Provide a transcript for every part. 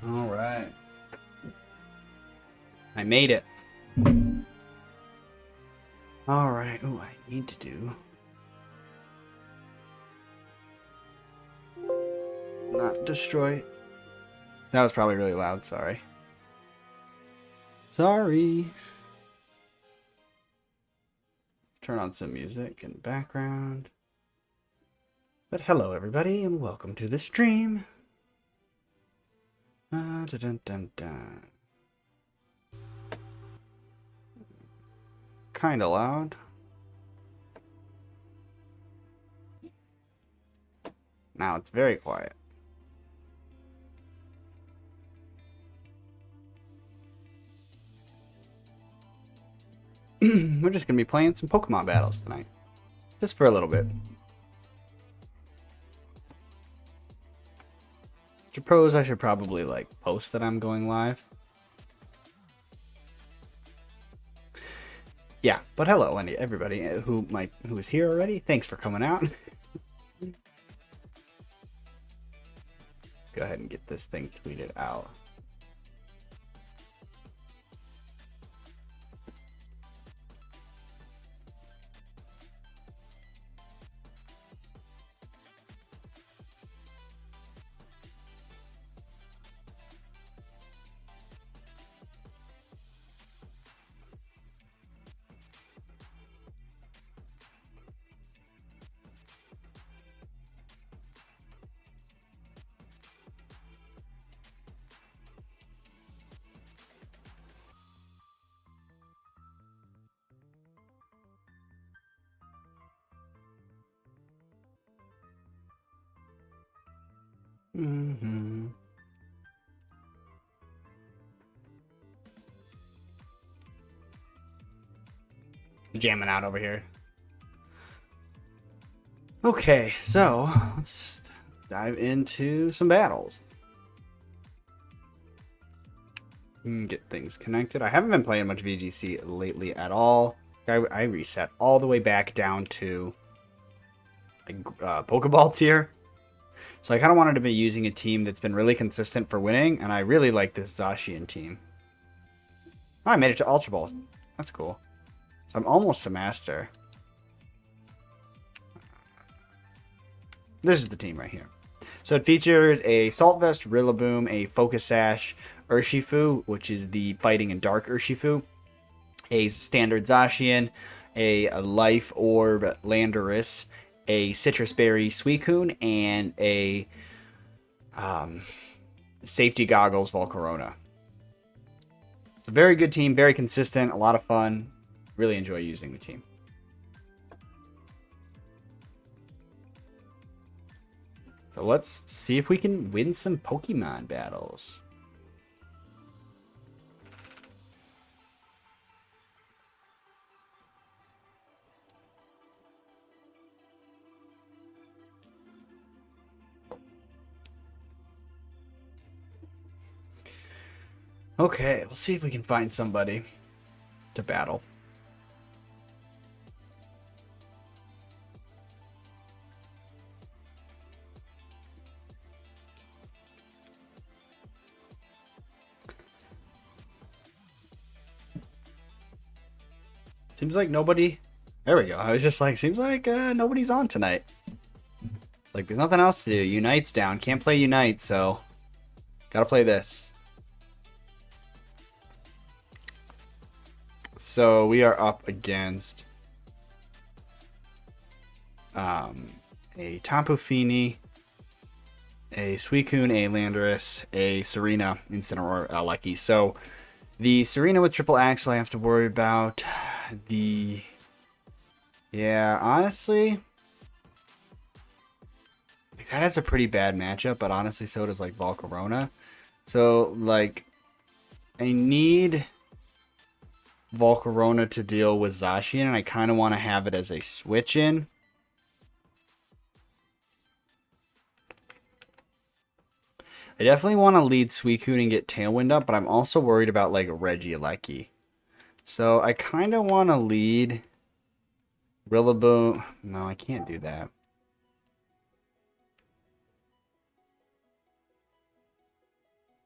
All right. I made it. All right. Oh, I need to do. Not destroy. That was probably really loud. Sorry. Sorry. Turn on some music in the background. But hello, everybody, and welcome to the stream. Dun, dun, dun, dun. Kind of loud. Now it's very quiet. We're just going to be playing some Pokemon battles tonight. Just for a little bit. Suppose I should probably like post that I'm going live. Yeah, but hello, everybody who is here already. Thanks for coming out. Go ahead and get this thing tweeted out. Jamming out over here. Okay, so let's dive into some battles. Get things connected. I haven't been playing much VGC lately at all. I reset all the way back down to Pokeball tier. So I kind of wanted to be using a team that's been really consistent for winning, and I really like this Zacian team. Oh, I made it to Ultra Ball. That's cool. So I'm almost to Master. This is the team right here. So it features a Salt Vest, Rillaboom, a Focus Sash, Urshifu, which is the Fighting and Dark Urshifu, a Standard Zacian, a Life Orb Landorus, a Citrus Berry Suicune, and a Safety Goggles Volcarona. It's a very good team, very consistent, a lot of fun. Really enjoy using the team. So let's see if we can win some Pokemon battles. Okay, we'll see if we can find somebody to battle. Seems like nobody... There we go. I was just like, seems like nobody's on tonight. It's like, there's nothing else to do. Unite's down. Can't play Unite, so... Gotta play this. So, we are up against... a Tapu Fini, a Suicune, a Landorus, a Serena, Incineroar, Lucky. So, the Serena with Triple Axle I have to worry about. Yeah, honestly, that has a pretty bad matchup, but honestly, so does like Volcarona. So, like, I need Volcarona to deal with Zacian, and I kind of want to have it as a switch in. I definitely want to lead Suicune and get Tailwind up, but I'm also worried about like Regieleki. So I kind of want to lead Rillaboom. No, I can't do that.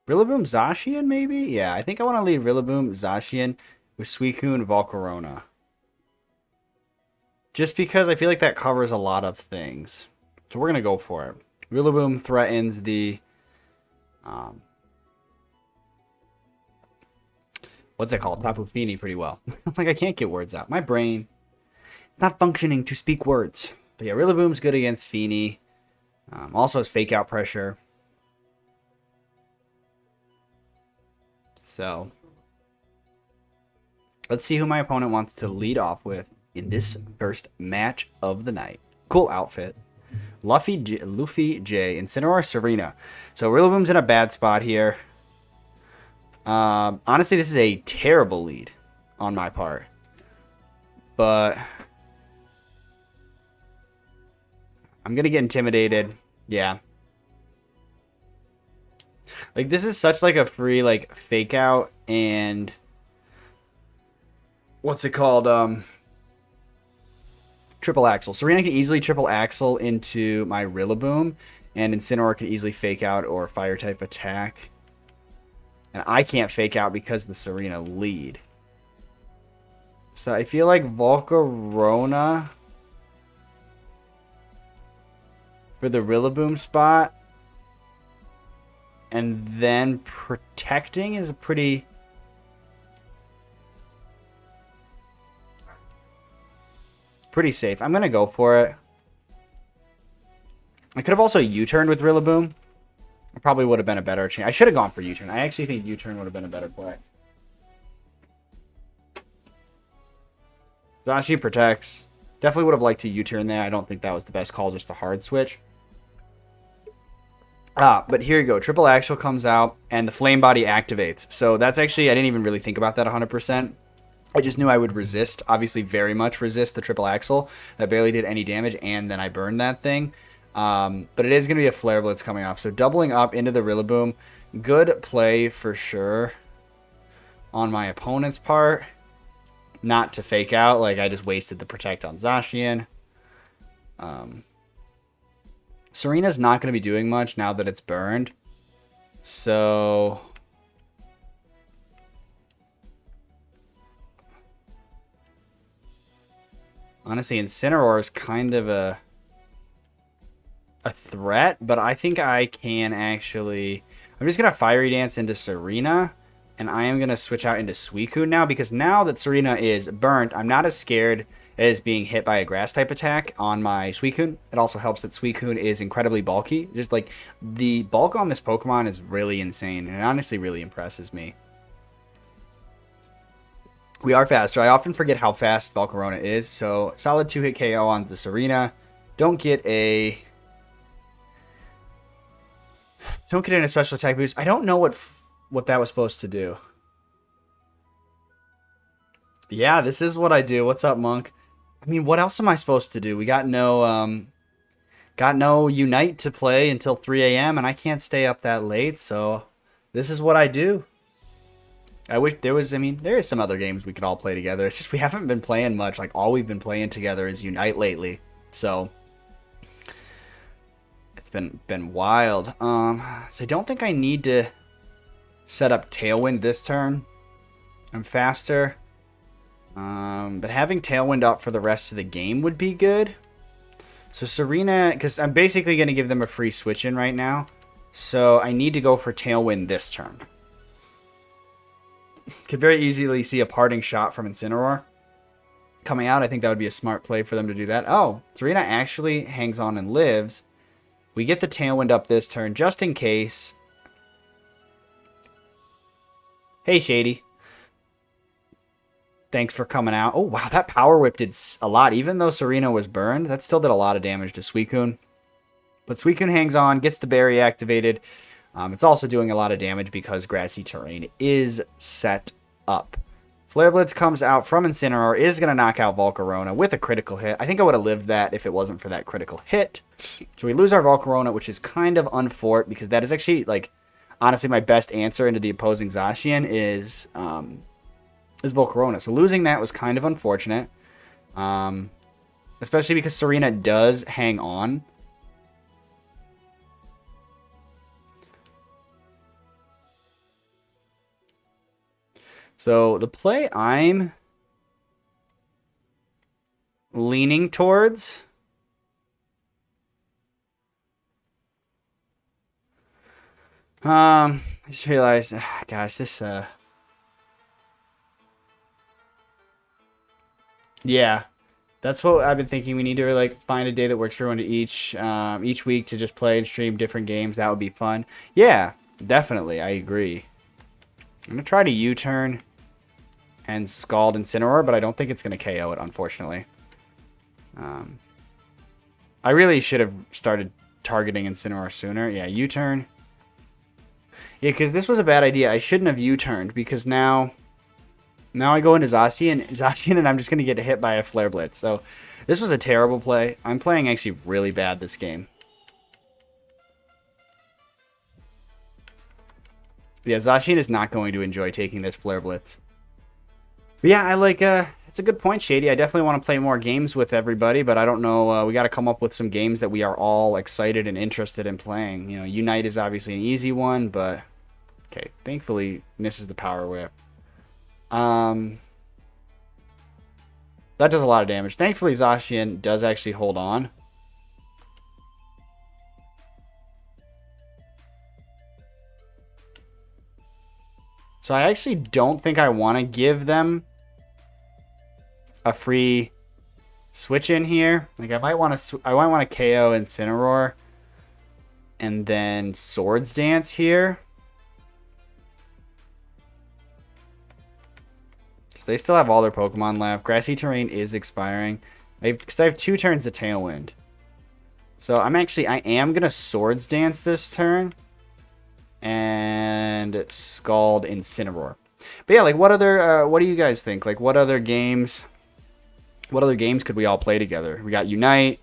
Rillaboom Zacian, maybe? Yeah, I think I want to lead Rillaboom Zacian with Suicune Volcarona. Just because I feel like that covers a lot of things. So we're going to go for it. Rillaboom threatens the... what's it called? Tapu Fini pretty well. Like, I can't get words out. My brain is not functioning to speak words. But yeah, Rillaboom's good against Fini. Also has fake out pressure. So, let's see who my opponent wants to lead off with in this first match of the night. Cool outfit. Luffy J, Incineroar, Serena. So Rillaboom's in a bad spot here. Honestly, this is a terrible lead on my part. But I'm going to get intimidated. Yeah. Like, this is such, like, a free, like, fake out and... what's it called? Triple Axle. Serena can easily triple Axle into my Rillaboom, and Incineroar can easily fake out or fire type attack. And I can't fake out because the Serena lead. So I feel like Volcarona for the Rillaboom spot. And then protecting is a pretty... safe. I'm going to go for it. I could have also U-turned with Rillaboom. It probably would have been a better chance. I should have gone for U-turn. I actually think U-turn would have been a better play. Zacian protects. Definitely would have liked to U-turn there. I don't think that was the best call, just a hard switch. But here you go. Triple Axle comes out, and the Flame Body activates. So that's actually, I didn't even really think about that 100%. I just knew I would resist, obviously very much resist the Triple Axle. That barely did any damage, and then I burned that thing. But it is going to be a Flare Blitz coming off. So doubling up into the Rillaboom, good play for sure on my opponent's part. Not to fake out, like I just wasted the Protect on Zacian. Serena's not going to be doing much now that it's burned. So... honestly, Incineroar is kind of a threat, but I think I can actually... I'm just going to Fiery Dance into Serena, and I am going to switch out into Suicune now, because now that Serena is burnt, I'm not as scared as being hit by a Grass-type attack on my Suicune. It also helps that Suicune is incredibly bulky. Just, like, the bulk on this Pokemon is really insane, and it honestly really impresses me. We are faster. I often forget how fast Volcarona is. So, solid 2-hit KO on the Serena. Don't get in a special attack boost. I don't know what that was supposed to do. Yeah, this is what I do. What's up, Monk? I mean, what else am I supposed to do? We got no Unite to play until 3 a.m. and I can't stay up that late, so this is what I do. I wish there was, I mean, there is some other games we could all play together. It's just we haven't been playing much. Like, all we've been playing together is Unite lately. So, it's been wild. So I don't think I need to set up Tailwind this turn. I'm faster. But having Tailwind up for the rest of the game would be good. So Serena, because I'm basically going to give them a free switch in right now. So I need to go for Tailwind this turn. Could very easily see a parting shot from Incineroar coming out. I think that would be a smart play for them to do that. Oh, Serena actually hangs on and lives. We get the Tailwind up this turn just in case. Hey, Shady. Thanks for coming out. Oh, wow, that Power Whip did a lot. Even though Serena was burned, that still did a lot of damage to Suicune. But Suicune hangs on, gets the berry activated. It's also doing a lot of damage because Grassy Terrain is set up. Flare Blitz comes out from Incineroar, is going to knock out Volcarona with a critical hit. I think I would have lived that if it wasn't for that critical hit. So we lose our Volcarona, which is kind of unfortunate because that is actually, like, honestly my best answer into the opposing Zacian is Volcarona. So losing that was kind of unfortunate. Especially because Serena does hang on. So the play I'm leaning towards. I just realized, gosh, this, yeah, that's what I've been thinking. We need to like find a day that works for one to each week to just play and stream different games. That would be fun. Yeah, definitely. I agree. I'm gonna try to U-turn and Scald Incineroar, but I don't think it's gonna KO it, unfortunately. I really should have started targeting Incineroar sooner. Yeah, U-turn. Yeah, because this was a bad idea. I shouldn't have U-turned because now I go into Zacian and I'm just going to get hit by a Flare Blitz. So this was a terrible play. I'm playing actually really bad this game. Yeah, Zacian is not going to enjoy taking this Flare Blitz. But yeah, I like, it's a good point, Shady. I definitely want to play more games with everybody, but I don't know. We got to come up with some games that we are all excited and interested in playing. You know, Unite is obviously an easy one, but okay, thankfully misses the Power Whip. That does a lot of damage. Thankfully, Zacian does actually hold on. So I actually don't think I want to give them a free switch in here. Like I might want to KO Incineroar and then Swords Dance here. So they still have all their Pokemon left. Grassy Terrain is expiring. Because I have 2 turns of Tailwind. So I am going to Swords Dance this turn. And Scald Incineroar. But yeah, like what do you guys think? Like what other games could we all play together? We got Unite.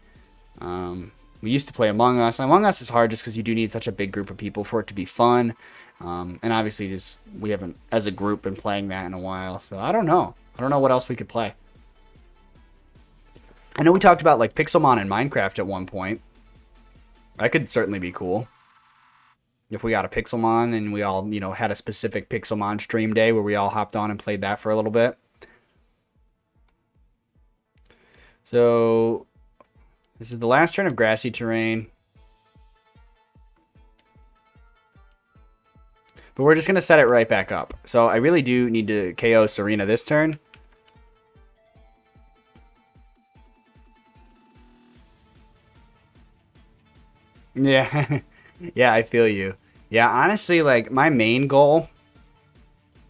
We used to play Among Us. Among Us is hard just because you do need such a big group of people for it to be fun. And obviously just we haven't as a group been playing that in a while. So I don't know. I don't know what else we could play. I know we talked about like Pixelmon and Minecraft at one point. That could certainly be cool. If we got a Pixelmon and we all, had a specific Pixelmon stream day where we all hopped on and played that for a little bit. So this is the last turn of Grassy Terrain. But we're just going to set it right back up. So I really do need to KO Serena this turn. Yeah. Yeah, I feel you. Yeah, honestly, like my main goal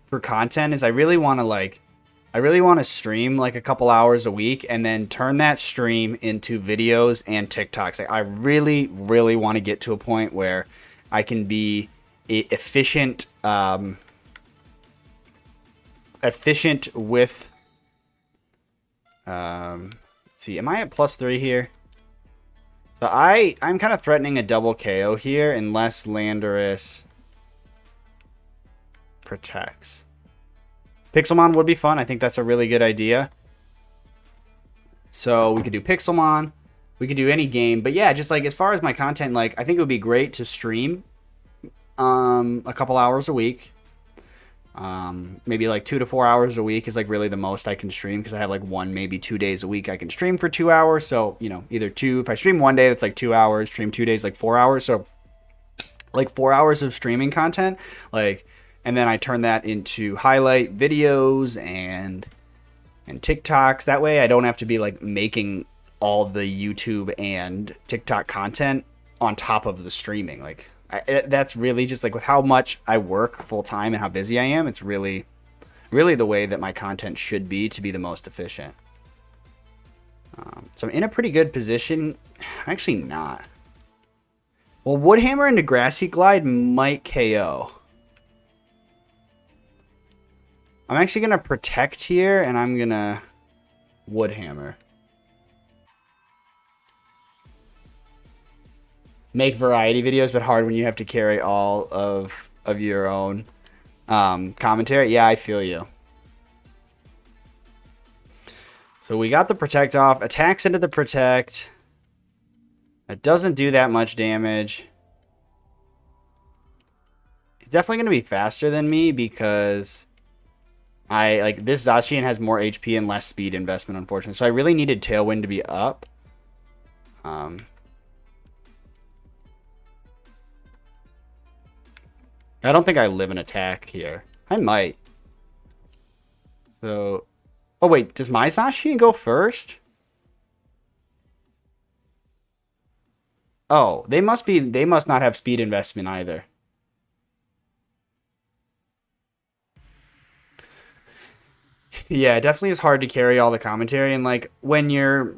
for content is I really want to stream like a couple hours a week and then turn that stream into videos and TikToks. Like I really, really want to get to a point where I can be efficient with let's see, am I at +3 here? So I'm kind of threatening a double KO here unless Landorus protects. Pixelmon would be fun. I think that's a really good idea. So we could do Pixelmon. We could do any game. But yeah, just like as far as my content, like I think it would be great to stream a couple hours a week. Maybe like 2 to 4 hours a week is like really the most I can stream because I have like 1, maybe 2 days a week I can stream for 2 hours. So, either 2, if I stream 1 day, that's like 2 hours, stream 2 days, like 4 hours. So like 4 hours of streaming content, and then I turn that into highlight videos and TikToks. That way I don't have to be like making all the YouTube and TikTok content on top of the streaming. That's really just like with how much I work full time and how busy I am. It's really, really the way that my content should be to be the most efficient. So I'm in a pretty good position. Actually not. Well, Woodhammer into Grassy Glide might KO. I'm actually going to protect here and I'm going to Woodhammer. Make variety videos, but hard when you have to carry all of your own commentary. Yeah, I feel you. So we got the protect off. Attacks into the protect. It doesn't do that much damage. He's definitely going to be faster than me because I like this Zacian has more HP and less speed investment, unfortunately. So I really needed Tailwind to be up. I don't think I live an attack here. I might. So, oh wait, does my Zacian go first? Oh, they must not have speed investment either. Yeah, it definitely is hard to carry all the commentary, and like when you're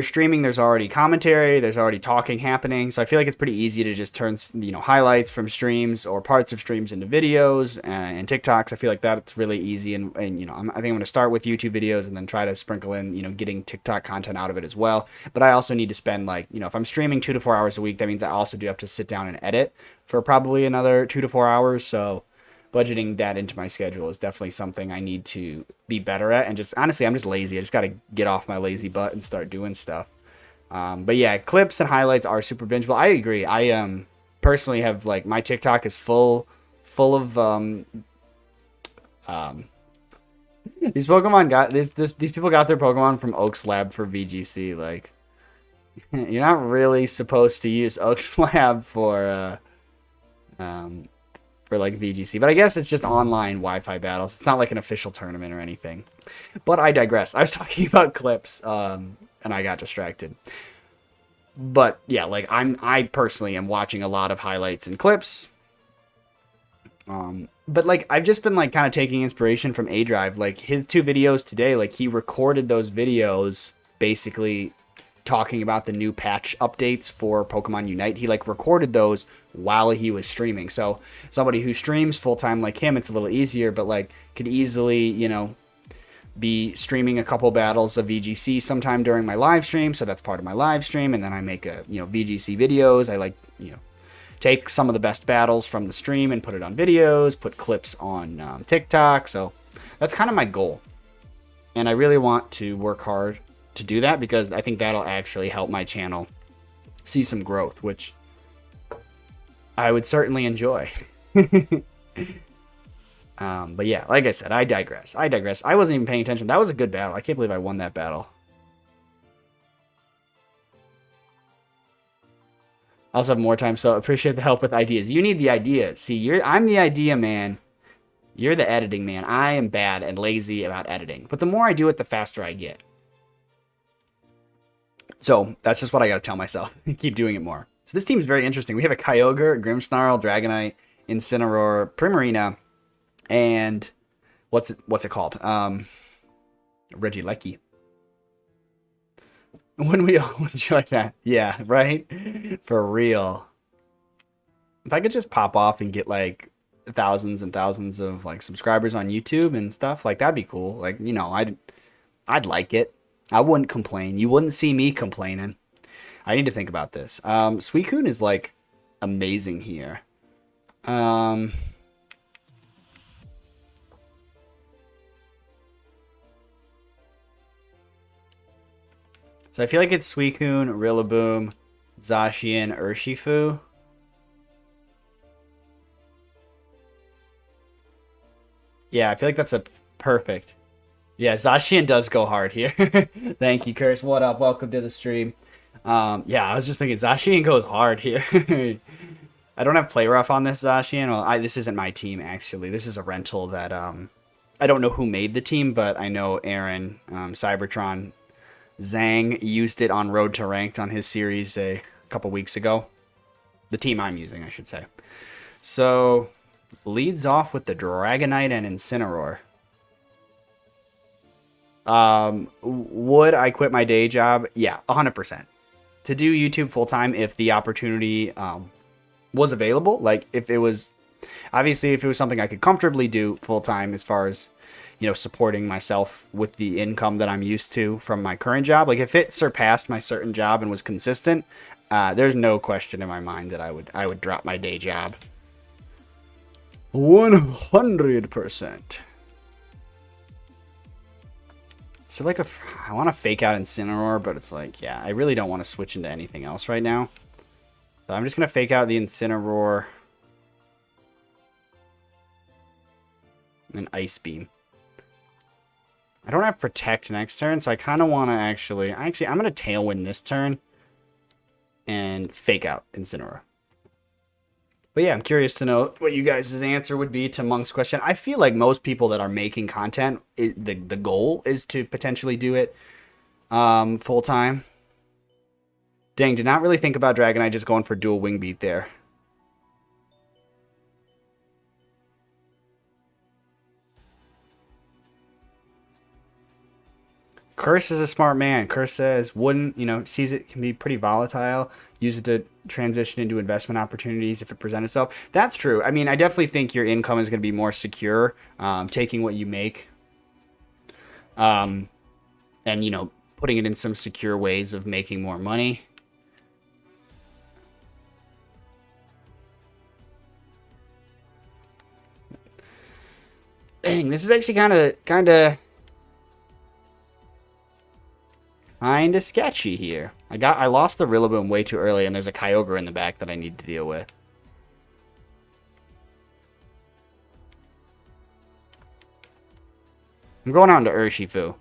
streaming, there's already commentary, there's already talking happening. So I feel like it's pretty easy to just turn, highlights from streams or parts of streams into videos and TikToks. I feel like that's really easy. And I think I'm going to start with YouTube videos and then try to sprinkle in, getting TikTok content out of it as well. But I also need to spend if I'm streaming 2 to 4 hours a week, that means I also do have to sit down and edit for probably another 2 to 4 hours. So budgeting that into my schedule is definitely something I need to be better at. And just honestly, I'm just lazy. I just got to get off my lazy butt and start doing stuff. But yeah, clips and highlights are super bingeable. I agree. I personally have my TikTok is full of these Pokemon got these people got their Pokemon from Oak's Lab for VGC. Like you're not really supposed to use Oak's Lab for VGC, but I guess it's just online Wi-Fi battles. It's not like an official tournament or anything. But I digress. I was talking about clips, and I got distracted. But yeah, I personally am watching a lot of highlights and clips. But I've just been kind of taking inspiration from A Drive. His 2 videos today, he recorded those videos basically talking about the new patch updates for Pokemon Unite. He recorded those while he was streaming. So somebody who streams full time like him, it's a little easier, but could easily, be streaming a couple battles of VGC sometime during my live stream. So that's part of my live stream. And then I make VGC videos. I take some of the best battles from the stream and put it on videos, put clips on TikTok. So that's kind of my goal. And I really want to work hard to do that because I think that'll actually help my channel see some growth, which I would certainly enjoy. But yeah, like I said, I digress. I wasn't even paying attention. That was a good battle. I can't believe I won that battle. I also have more time, so appreciate the help with ideas. You need the ideas. See, I'm the idea man. You're the editing man. I am bad and lazy about editing. But the more I do it, the faster I get. So that's just what I got to tell myself. Keep doing it more. So this team is very interesting. We have a Kyogre, Grimmsnarl, Dragonite, Incineroar, Primarina, and what's it called? Regieleki. When we all enjoy that. Yeah, right? For real. If I could just pop off and get thousands and thousands of subscribers on YouTube and stuff, that'd be cool. I'd like it. I wouldn't complain. You wouldn't see me complaining. I need to think about this. Suicune is amazing here. So I feel like it's Suicune, Rillaboom, Zacian, Urshifu. Yeah, I feel like that's a perfect. Yeah, Zacian does go hard here. Thank you, Curse. What up? Welcome to the stream. Yeah, I was just thinking Zacian goes hard here. I don't have play rough on this Zacian. Well, this isn't my team, actually. This is a rental that I don't know who made the team, but I know Aaron, Cybertron, Zhang used it on Road to Ranked on his series a couple weeks ago. The team I'm using, I should say. So, leads off with the Dragonite and Incineroar. Would I quit my day job? Yeah, 100%. To do YouTube full time if the opportunity was available. If it was, obviously, if it was something I could comfortably do full time as far as, supporting myself with the income that I'm used to from my current job. If it surpassed my certain job and was consistent, there's no question in my mind that I would drop my day job. 100%. So I want to fake out Incineroar, but it's yeah, I really don't want to switch into anything else right now. So I'm just going to fake out the Incineroar. and Ice Beam. I don't have Protect next turn, so I kind of want to actually... I'm going to Tailwind this turn and Fake Out Incineroar. But yeah, I'm curious to know what you guys' answer would be to Monk's question. I feel like most people that are making content, the goal is to potentially do it full-time. Dang, did not really think about Dragonite just going for dual Wing Beat there. Curse is a smart man. Curse says sees it can be pretty volatile. Use it to transition into investment opportunities if it presents itself. That's true. I mean, I definitely think your income is going to be more secure, taking what you make, and putting it in some secure ways of making more money. Dang, this is actually kind of sketchy here. I lost the Rillaboom way too early, and there's a Kyogre in the back that I need to deal with. I'm going on to Urshifu.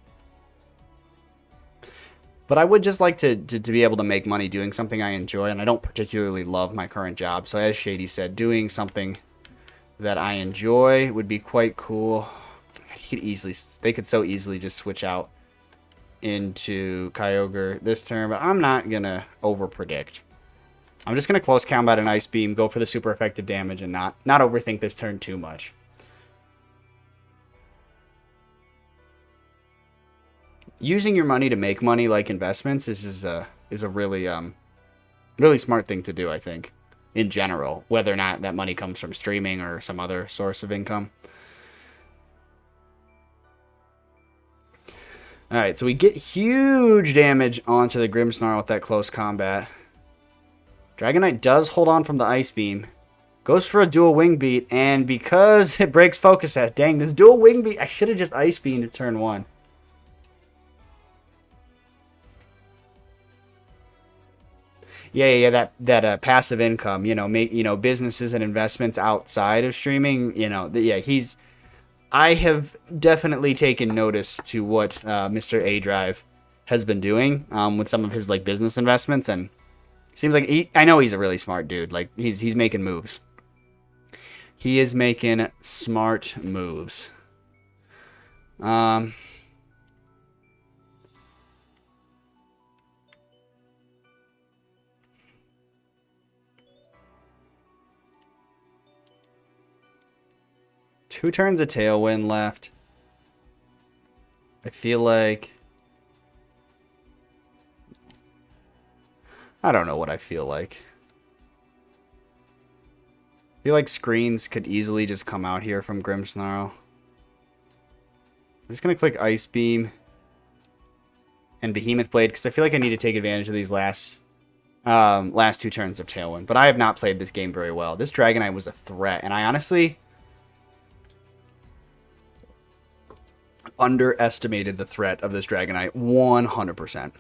But I would just like to be able to make money doing something I enjoy, and I don't particularly love my current job. So as Shady said, doing something that I enjoy would be quite cool. They could so easily just switch out into Kyogre this turn, but I'm not gonna over-predict. I'm just gonna close combat an Ice Beam, go for the super effective damage, and not overthink this turn too much. Using your money to make money like investments is a really really smart thing to do, I think, in general, whether or not that money comes from streaming or some other source of income. Alright, so we get huge damage onto the Grimmsnarl with that close combat. Dragonite does hold on from the Ice Beam. Goes for a dual Wing Beat, and because it breaks Focus Sash, dang, this dual Wing Beat, I should have just Ice Beamed to turn 1. Yeah, that passive income, businesses and investments outside of streaming, I have definitely taken notice to what Mr. A Drive has been doing with some of his business investments, and seems like I know he's a really smart dude. Like he's making moves. He is making smart moves. Two turns of Tailwind left. I feel like... I don't know what I feel like. I feel like screens could easily just come out here from Grimmsnarl. I'm just going to click Ice Beam and Behemoth Blade because I feel like I need to take advantage of these last 2 turns of Tailwind. But I have not played this game very well. This Dragonite was a threat, and I honestly underestimated the threat of this Dragonite 100%.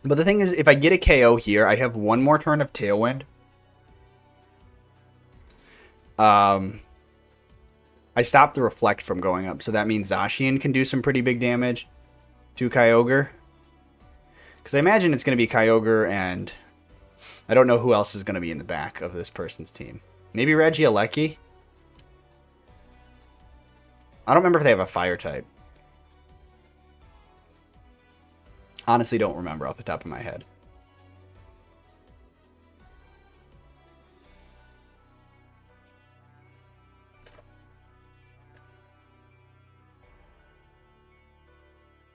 But the thing is, if I get a KO here, I have one more turn of Tailwind. I stopped the Reflect from going up, so that means Zacian can do some pretty big damage to Kyogre. Because I imagine it's going to be Kyogre, and I don't know who else is going to be in the back of this person's team. Maybe Regieleki? I don't remember if they have a Fire type. Honestly, don't remember off the top of my head.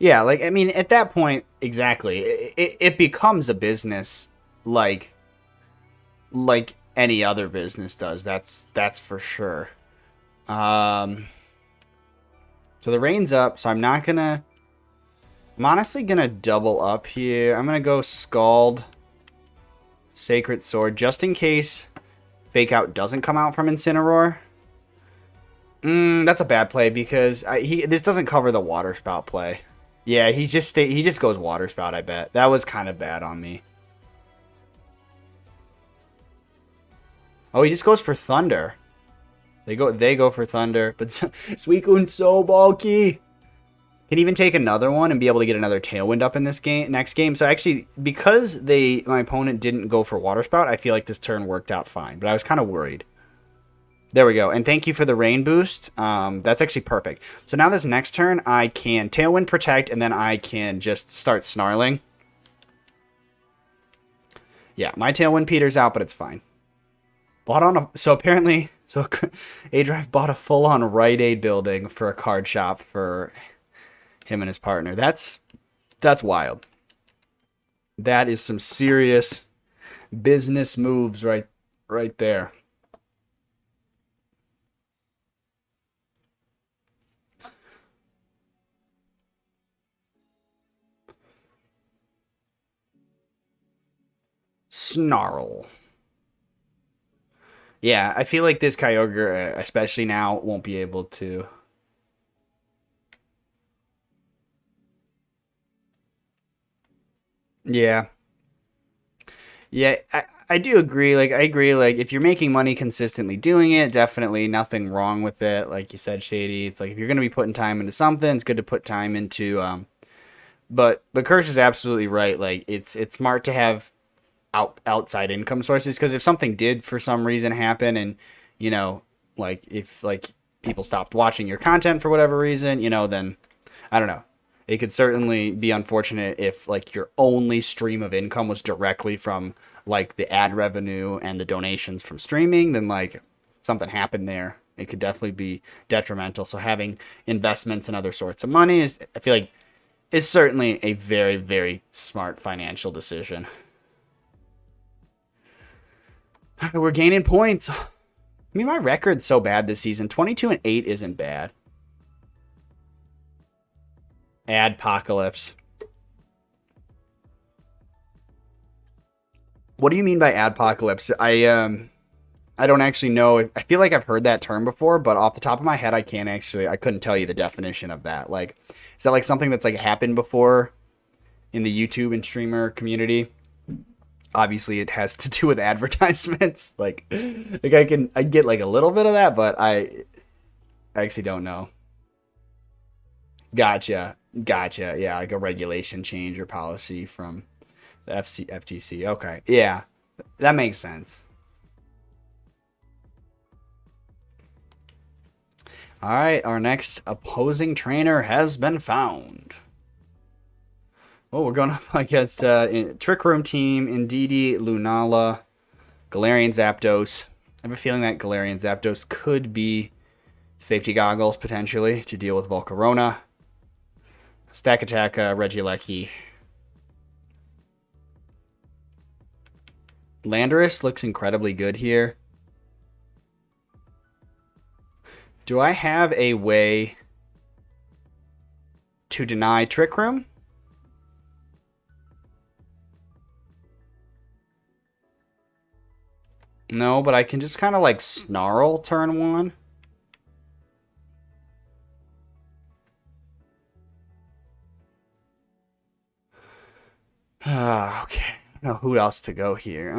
Yeah, I mean, at that point, exactly, it becomes a business like any other business does. That's for sure. So the rain's up, so I'm honestly gonna double up here. I'm gonna go Scald, Sacred Sword, just in case Fake Out doesn't come out from Incineroar. That's a bad play because this doesn't cover the Water Spout play. Yeah, he just goes Water Spout, I bet. That was kind of bad on me. Oh, he just goes for Thunder. They go for Thunder, but Suicune's so bulky. Can even take another one and be able to get another Tailwind up in this game next game. So actually, because my opponent didn't go for Water Spout, I feel like this turn worked out fine. But I was kind of worried. There we go. And thank you for the Rain boost. That's actually perfect. So now this next turn, I can Tailwind Protect, and then I can just start snarling. Yeah, my Tailwind peters out, but it's fine. So apparently, A-Drive bought a full-on Rite Aid building for a card shop for him and his partner. That's wild. That is some serious business moves right there. Snarl. Yeah, I feel like this Kyogre, especially now, won't be able to. Yeah. Yeah, I do agree. Like, I agree. Like, if you're making money consistently doing it, definitely nothing wrong with it. Like you said, Shady, it's like if you're going to be putting time into something, it's good to put time into. But Kirsch is absolutely right. Like, it's smart to have outside income sources, because if something did for some reason happen, and you know, like if like people stopped watching your content for whatever reason, then I don't know, it could certainly be unfortunate if like your only stream of income was directly from like the ad revenue and the donations from streaming. Then like something happened there, it could definitely be detrimental. So having investments and other sorts of money is, I feel like, is certainly a very, very smart financial decision. We're gaining points. I mean, my record's so bad this season. 22-8 isn't bad. Adpocalypse. What do you mean by adpocalypse? I don't actually know. I feel like I've heard that term before, but off the top of my head, I couldn't tell you the definition of that. Like, is that like something that's like happened before in the YouTube and streamer community? Obviously, it has to do with advertisements. Like I get like a little bit of that, but I actually don't know. Gotcha. Yeah, like a regulation change or policy from the FTC. Okay. Yeah, that makes sense. All right, our next opposing trainer has been found. Oh, we're going up against Trick Room team, Indeedee, Lunala, Galarian Zapdos. I have a feeling that Galarian Zapdos could be safety goggles, potentially, to deal with Volcarona. Stack Attack, Regieleki. Landorus looks incredibly good here. Do I have a way to deny Trick Room? No, but I can just kind of like snarl turn one. Okay. No, who else to go here?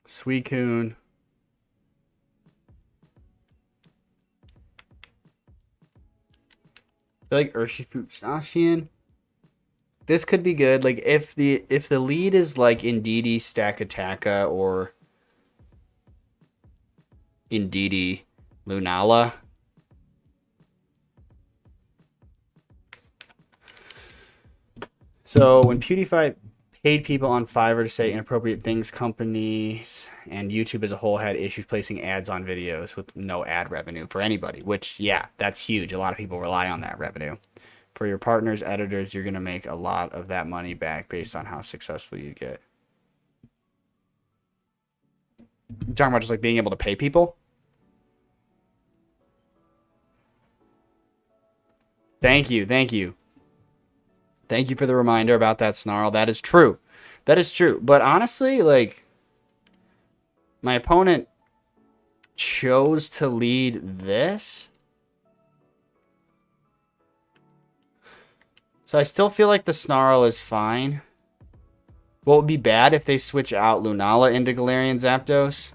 Suicune. I feel like Urshifu Zacian. This could be good. Like if the lead is like Indeedee, Stack Attacka, or Indeedee, Lunala. So when PewDiePie paid people on Fiverr to say inappropriate things, companies and YouTube as a whole had issues placing ads on videos with no ad revenue for anybody, which, yeah, that's huge. A lot of people rely on that revenue. For your partners, editors, you're going to make a lot of that money back based on how successful you get. You're talking about just like being able to pay people? Thank you. Thank you. Thank you for the reminder about that, Snarl. That is true. That is true. But honestly, like, my opponent chose to lead this. So I still feel like the Snarl is fine. What would be bad if they switch out Lunala into Galarian Zapdos?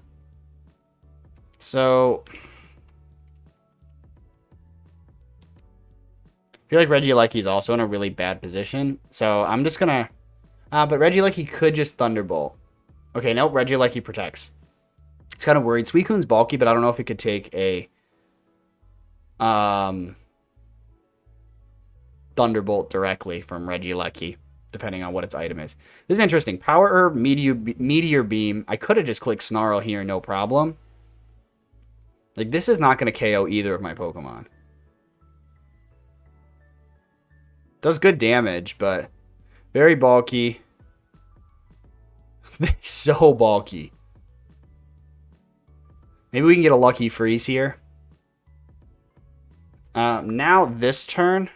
So I feel like Regieleki is also in a really bad position. So I'm just gonna but Regieleki could just Thunderbolt. Okay, nope, Regieleki protects. It's kind of worried. Suicune's bulky, but I don't know if it could take a Thunderbolt directly from Regieleki, depending on what its item is. This is interesting. Power Herb, Meteor Beam. I could have just clicked Snarl here, no problem. Like, this is not going to KO either of my Pokemon. Does good damage, but very bulky. So bulky. Maybe we can get a lucky freeze here. Now this turn,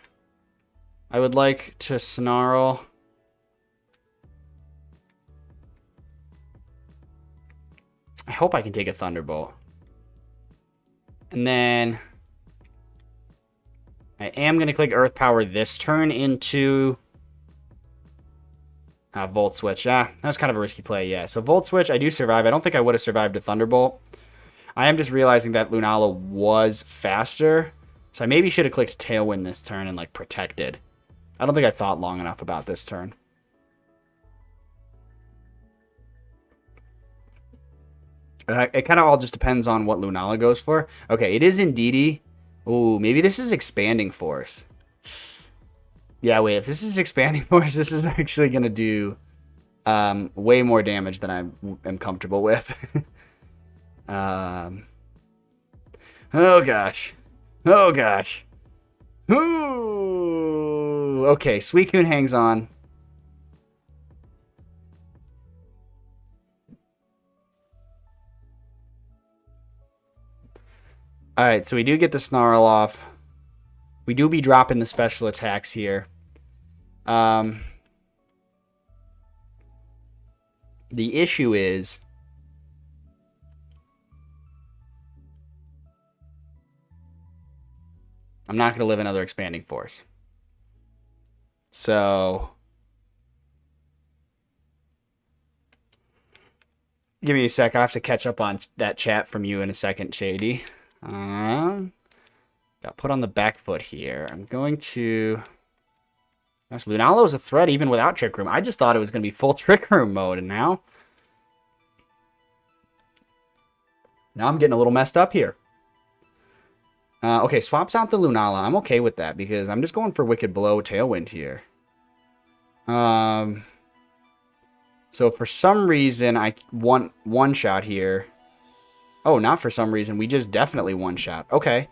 I would like to Snarl. I hope I can take a Thunderbolt. And then I am going to click Earth Power this turn into Volt Switch. That was kind of a risky play, yeah. So Volt Switch, I do survive. I don't think I would have survived a Thunderbolt. I am just realizing that Lunala was faster. So I maybe should have clicked Tailwind this turn and, like, protected. I don't think I thought long enough about this turn. It kind of all just depends on what Lunala goes for. Okay, it is Indeedee. Ooh, maybe this is Expanding Force. Yeah, wait, if this is Expanding Force, this is actually going to do way more damage than I am comfortable with. Oh, gosh. Oh, gosh. Ooh. Okay, Suicune hangs on. Alright, so we do get the Snarl off. We do be dropping the special attacks here. The issue is I'm not going to live another Expanding Force. So give me a sec. I have to catch up on that chat from you in a second, Shady. Got put on the back foot here. I'm going to... Gosh, Lunala is a threat even without Trick Room. I just thought it was going to be full Trick Room mode, and now I'm getting a little messed up here. Okay, swaps out the Lunala. I'm okay with that because I'm just going for Wicked Blow Tailwind here. So for some reason, I want one-shot here. Oh, not for some reason. We just definitely one-shot. Okay.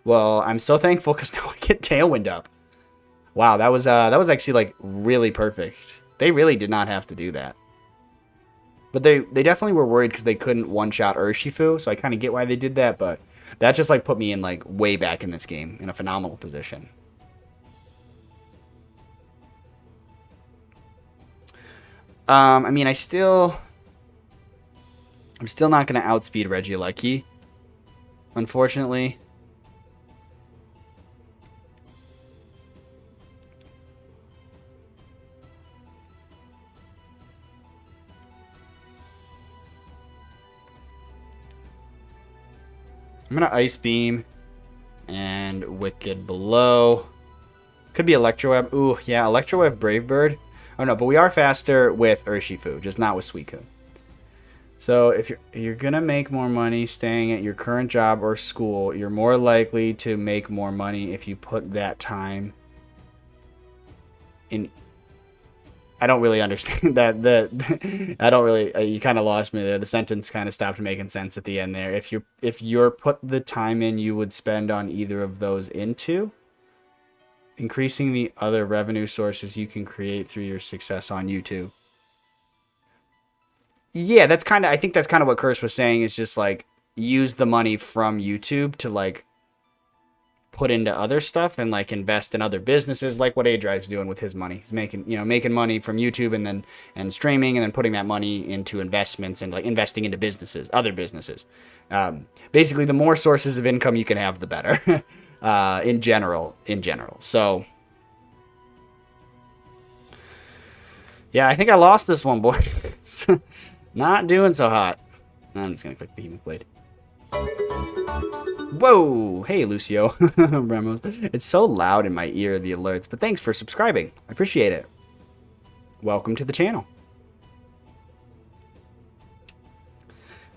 Well, I'm so thankful because now I get Tailwind up. Wow, that was actually, like, really perfect. They really did not have to do that. But they definitely were worried because they couldn't one-shot Urshifu, so I kind of get why they did that, but that just, like, put me in, like, way back in this game in a phenomenal position. I mean, I'm still not going to outspeed Regieleki, unfortunately. I'm going to Ice Beam and Wicked Blow. Could be Electro Web. Ooh, yeah, Electro Web Brave Bird. Oh, no, but we are faster with Urshifu, just not with Suicune. So if you're going to make more money staying at your current job or school, you're more likely to make more money if you put that time in... I don't really understand that. I don't really... you kind of lost me there. The sentence kind of stopped making sense at the end there. If you're put the time in you would spend on either of those into increasing the other revenue sources you can create through your success on YouTube. Yeah, that's kind of... I think that's kind of what Curse was saying, is just, like, use the money from YouTube to, like, put into other stuff and, like, invest in other businesses, like what A-Drive's doing with his money. He's making money from YouTube and streaming, and then putting that money into investments and, like, investing into businesses, other businesses. Basically, the more sources of income you can have, the better. In general. So, yeah, I think I lost this one, boys. Not doing so hot. I'm just going to click Behemoth Blade. Whoa! Hey, Lucio. Ramos. It's so loud in my ear, the alerts, but thanks for subscribing. I appreciate it. Welcome to the channel.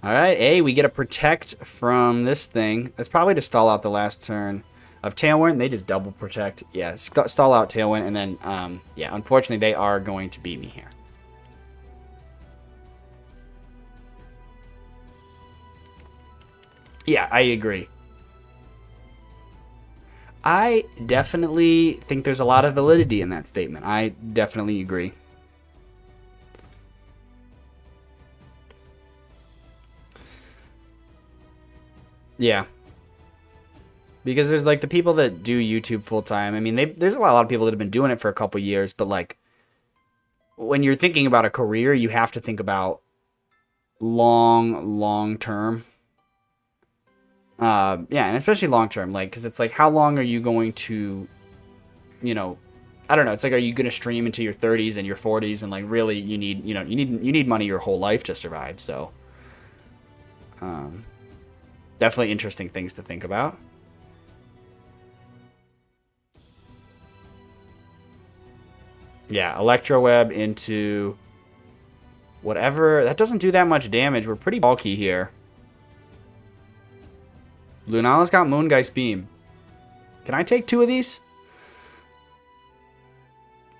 Alright, hey, we get a protect from this thing. That's probably to stall out the last turn of Tailwind. They just double protect. Yeah, stall out Tailwind, and then, yeah, unfortunately, they are going to beat me here. Yeah, I agree. I definitely think there's a lot of validity in that statement. I definitely agree. Yeah. Because there's like the people that do YouTube full time. I mean, there's a lot of people that have been doing it for a couple years, but like when you're thinking about a career, you have to think about long term. Yeah, and especially long term, like, because it's like, how long are you going to, you know, I don't know. It's like, are you going to stream into your 30s and your 40s, and like, really, you need, you need money your whole life to survive. So, definitely interesting things to think about. Yeah, Electroweb into whatever. That doesn't do that much damage. We're pretty bulky here. Lunala's got Moongeist Beam. Can I take 2 of these?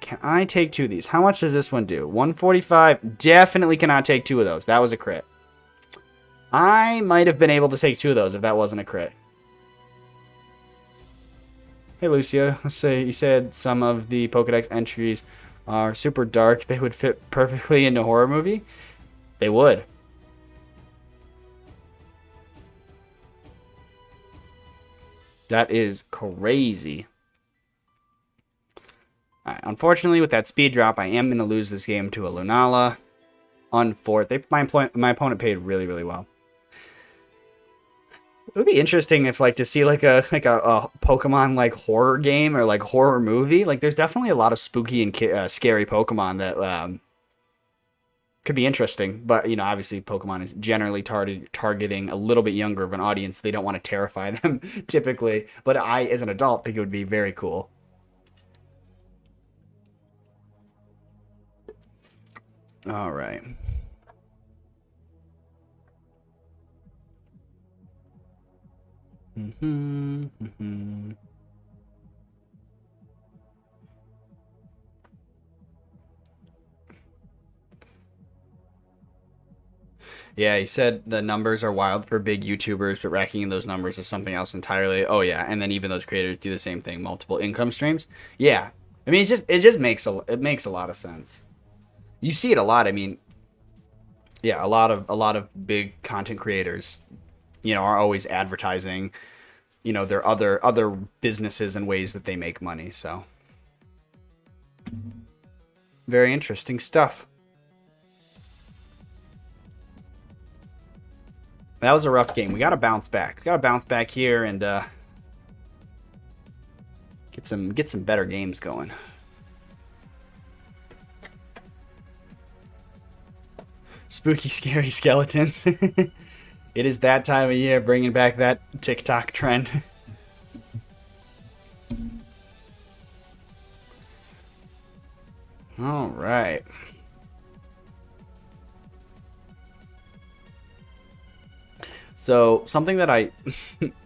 Can I take 2 of these? How much does this one do? 145. Definitely cannot take 2 of those. That was a crit. I might have been able to take 2 of those if that wasn't a crit. Hey, Lucia. Let's say you said some of the Pokedex entries are super dark. They would fit perfectly into a horror movie. They would. That is crazy. Alright, unfortunately, with that speed drop, I am going to lose this game to a Lunala on 4th. My opponent paid really, really well. It would be interesting if, like, to see like a Pokemon like horror game or like horror movie. Like, there's definitely a lot of spooky and scary Pokemon that could be interesting. But, you know, obviously Pokemon is generally targeting a little bit younger of an audience. They don't want to terrify them typically. But I, as an adult, think it would be very cool. All right. Yeah, he said the numbers are wild for big YouTubers, but racking in those numbers is something else entirely. Oh yeah, and then even those creators do the same thing, multiple income streams. Yeah, I mean it just makes a lot of sense. You see it a lot. I mean, yeah, a lot of big content creators, you know, are always advertising, you know, their other businesses and ways that they make money. So very interesting stuff. That was a rough game. We got to bounce back. We got to bounce back here and get some better games going. Spooky, scary skeletons. It is that time of year, bringing back that TikTok trend. All right. So something that I,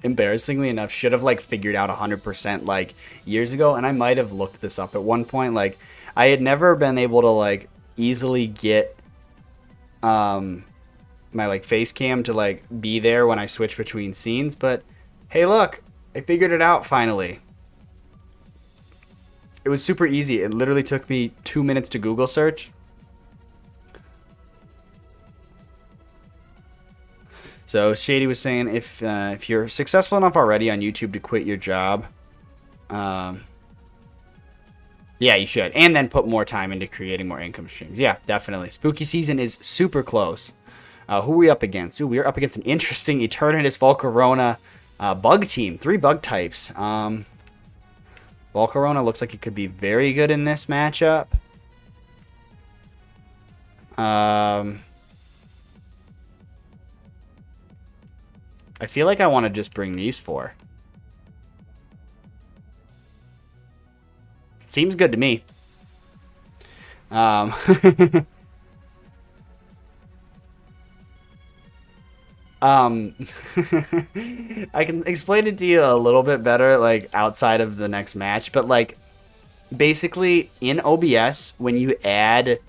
embarrassingly enough, should have like figured out 100% like years ago, and I might have looked this up at one point. Like, I had never been able to like easily get my like face cam to like be there when I switch between scenes, but hey, look, I figured it out finally. It was super easy. It literally took me 2 minutes to Google search. So Shady was saying if you're successful enough already on YouTube to quit your job, yeah, you should, and then put more time into creating more income streams. Yeah, definitely. Spooky season is super close. Who are we up against? Ooh, we are up against an interesting Eternatus Volcarona bug team. 3 bug types. Volcarona looks like it could be very good in this matchup. I feel like I want to just bring these 4. Seems good to me. I can explain it to you a little bit better, like, outside of the next match. But, like, basically, in OBS, when you add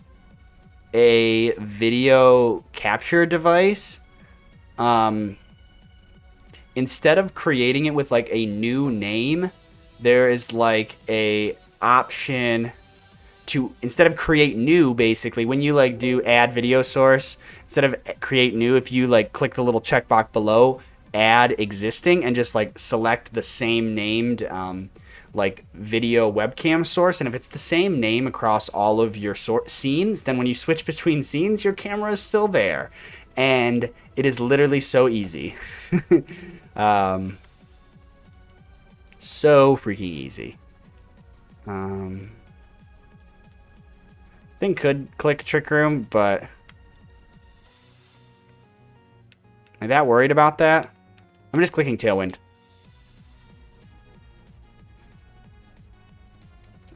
a video capture device, instead of creating it with, like, a new name, there is, like, a option to, instead of create new, basically, when you, like, do add video source, instead of create new, if you, like, click the little checkbox below, add existing, and just, like, select the same named, like, video webcam source, and if it's the same name across all of your scenes, then when you switch between scenes, your camera is still there. And it is literally so easy. So freaking easy. Thing could click Trick Room, but am I that worried about that? I'm just clicking Tailwind.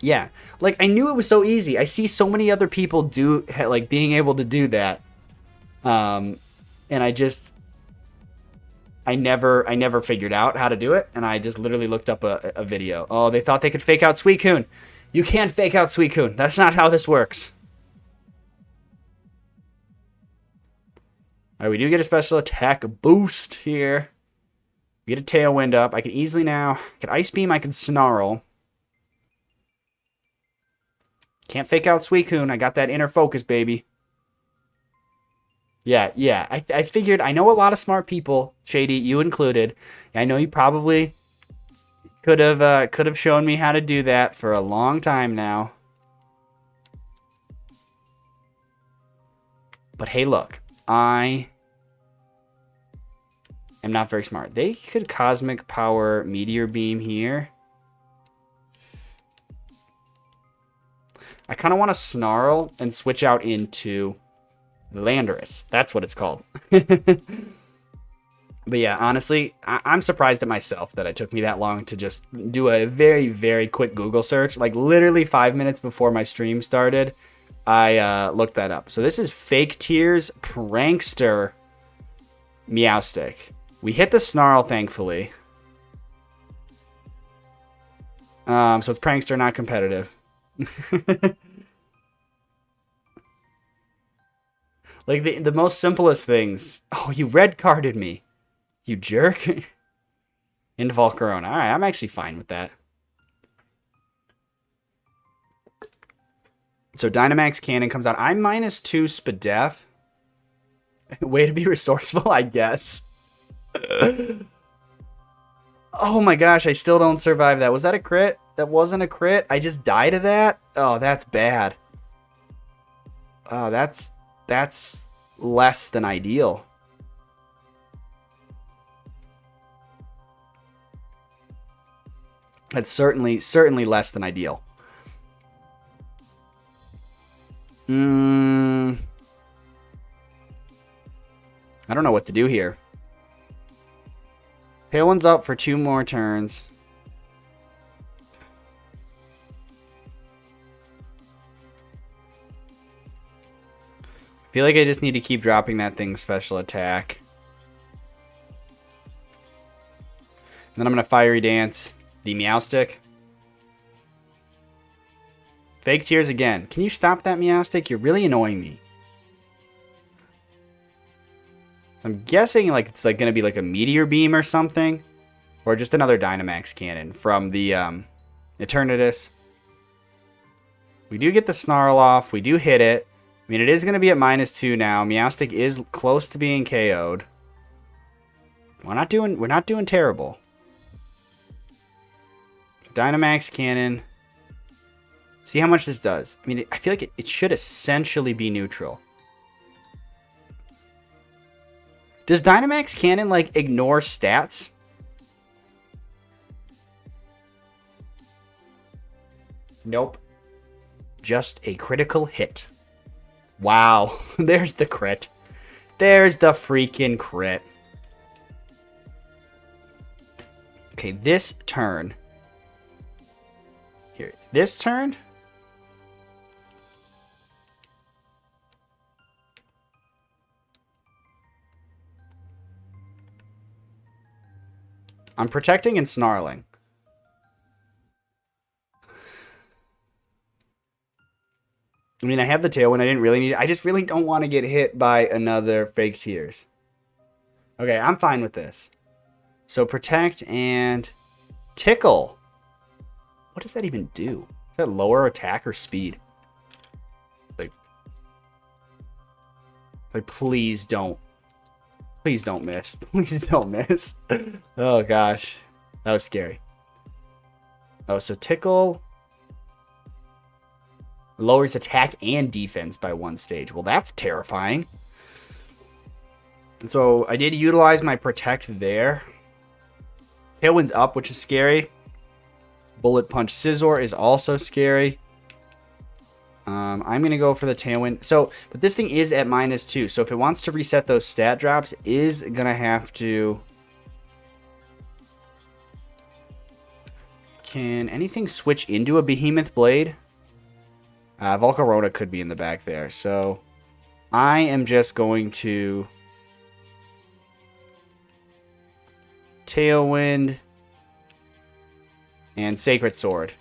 Yeah, like, I knew it was so easy. I see so many other people do, like, being able to do that. And I never figured out how to do it, and I just literally looked up a video. Oh, they thought they could fake out Suicune. You can't fake out Suicune. That's not how this works. Alright, we do get a special attack boost here. We get a Tailwind up. I can easily now... I can Ice Beam, I can Snarl. Can't fake out Suicune. I got that inner focus, baby. Yeah. I figured, I know a lot of smart people, Shady, you included. I know you probably could have shown me how to do that for a long time now. But hey, look, I am not very smart. They could Cosmic Power Meteor Beam here. I kind of want to Snarl and switch out into Landorus. That's what it's called. But yeah, honestly, I'm surprised at myself that it took me that long to just do a very, very quick Google search. Like, literally 5 minutes before my stream started, I looked that up. So this is Fake Tears Prankster Meowstic. We hit the Snarl, thankfully. So it's Prankster, not competitive. Like, the most simplest things. Oh, you red carded me. You jerk. Into Volcarona. Alright, I'm actually fine with that. So Dynamax Cannon comes out. I'm -2 Spadef. Way to be resourceful, I guess. Oh my gosh, I still don't survive that. Was that a crit? That wasn't a crit? I just died to that? Oh, that's bad. Oh, that's less than ideal. That's certainly less than ideal. I don't know what to do here. Pale one's up for 2 more turns. I feel like I just need to keep dropping that thing's special attack. And then I'm going to Fiery Dance the Meowstic. Fake Tears again. Can you stop that, Meowstic? You're really annoying me. I'm guessing like it's like going to be like a Meteor Beam or something. Or just another Dynamax Cannon from the Eternatus. We do get the Snarl off. We do hit it. I mean, it is going to be at -2 now. Meowstic is close to being KO'd. We're not doing terrible. Dynamax Cannon. See how much this does. I mean, I feel like it should essentially be neutral. Does Dynamax Cannon, like, ignore stats? Nope. Just a critical hit. Wow. There's the crit. There's the freaking crit. Okay, this turn. Here, this turn. I'm protecting and snarling. I mean, I have the Tailwind. I didn't really need it. I just really don't want to get hit by another Fake Tears. Okay, I'm fine with this. So protect and tickle. What does that even do? Is that lower attack or speed? Like please don't. Please don't miss. Please don't miss. Oh gosh. That was scary. Oh, so tickle lowers attack and defense by 1 stage. Well, that's terrifying. So I did utilize my protect there. Tailwind's up, which is scary. Bullet Punch Scizor is also scary. I'm going to go for the Tailwind. So, but this thing is at -2. So if it wants to reset those stat drops, it is going to have to... Can anything switch into a Behemoth Blade? Volcarona could be in the back there. So I am just going to... Tailwind and Sacred Sword.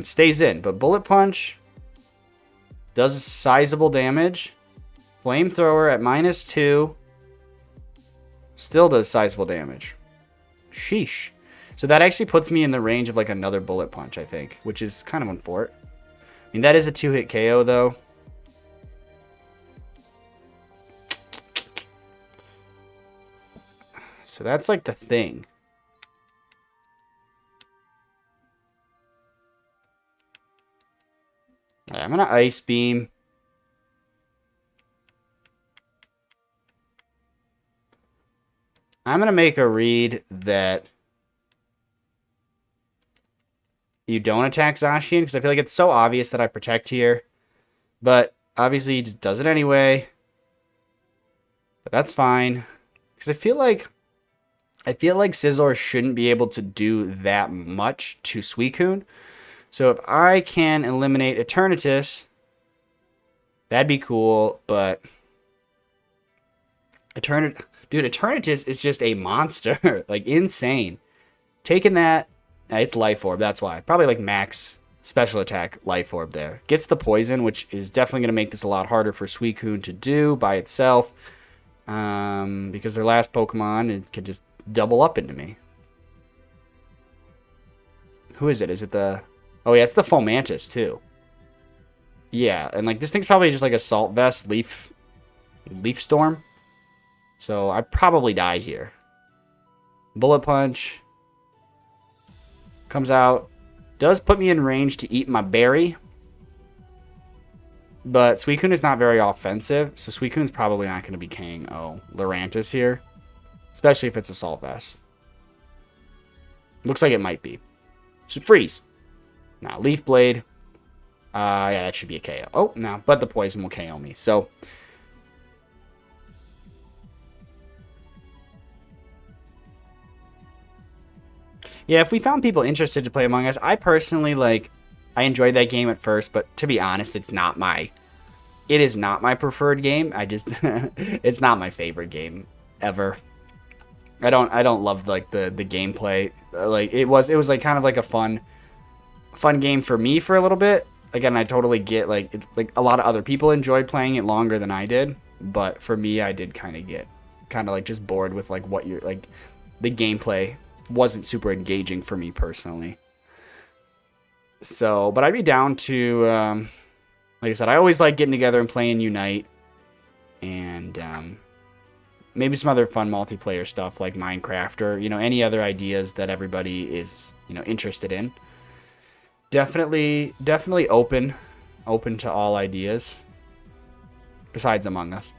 Stays in, but Bullet Punch does sizable damage. Flamethrower at -2 still does sizable damage. Sheesh. So that actually puts me in the range of like another Bullet Punch, I think, which is kind of unfortunate. I mean, that is a 2-hit KO though. So that's like the thing. Right, I'm going to Ice Beam. I'm going to make a read that you don't attack Zacian because I feel like it's so obvious that I protect here. But obviously he just does it anyway. But that's fine. Because I feel like Scizor shouldn't be able to do that much to Suicune. So if I can eliminate Eternatus, that'd be cool, but Eternatus is just a monster. Like, insane. Taking that, it's Life Orb, that's why. Probably like max special attack Life Orb there. Gets the poison, which is definitely going to make this a lot harder for Suicune to do by itself. Because their last Pokemon, it can just double up into me. Who is it? Is it the... Oh, yeah, it's the Fomantis, too. Yeah, and, like, this thing's probably just, like, a Salt Vest Leaf Storm. So, I'd probably die here. Bullet Punch. Comes out. Does put me in range to eat my berry. But Suicune is not very offensive, so Suicune's probably not going to be King. Oh, Lurantis here. Especially if it's a Salt Vest. Looks like it might be. So, Freeze. Now, Leaf Blade. Yeah, that should be a KO. Oh, no, but the poison will KO me. So, yeah, if we found people interested to play Among Us, I personally, like, I enjoyed that game at first, but to be honest, it is not my preferred game. It's not my favorite game ever. I don't love, like, the gameplay. Like, it was like kind of like a fun game for me for a little bit. Again, I totally get, like, a lot of other people enjoyed playing it longer than I did, but for me, I did kind of get like just bored with, like, what you're, like, the gameplay wasn't super engaging for me personally. So, but I'd be down to, like I said, I always like getting together and playing Unite, and maybe some other fun multiplayer stuff like Minecraft, or, you know, any other ideas that everybody is, you know, interested in. Definitely open to all ideas, besides Among Us.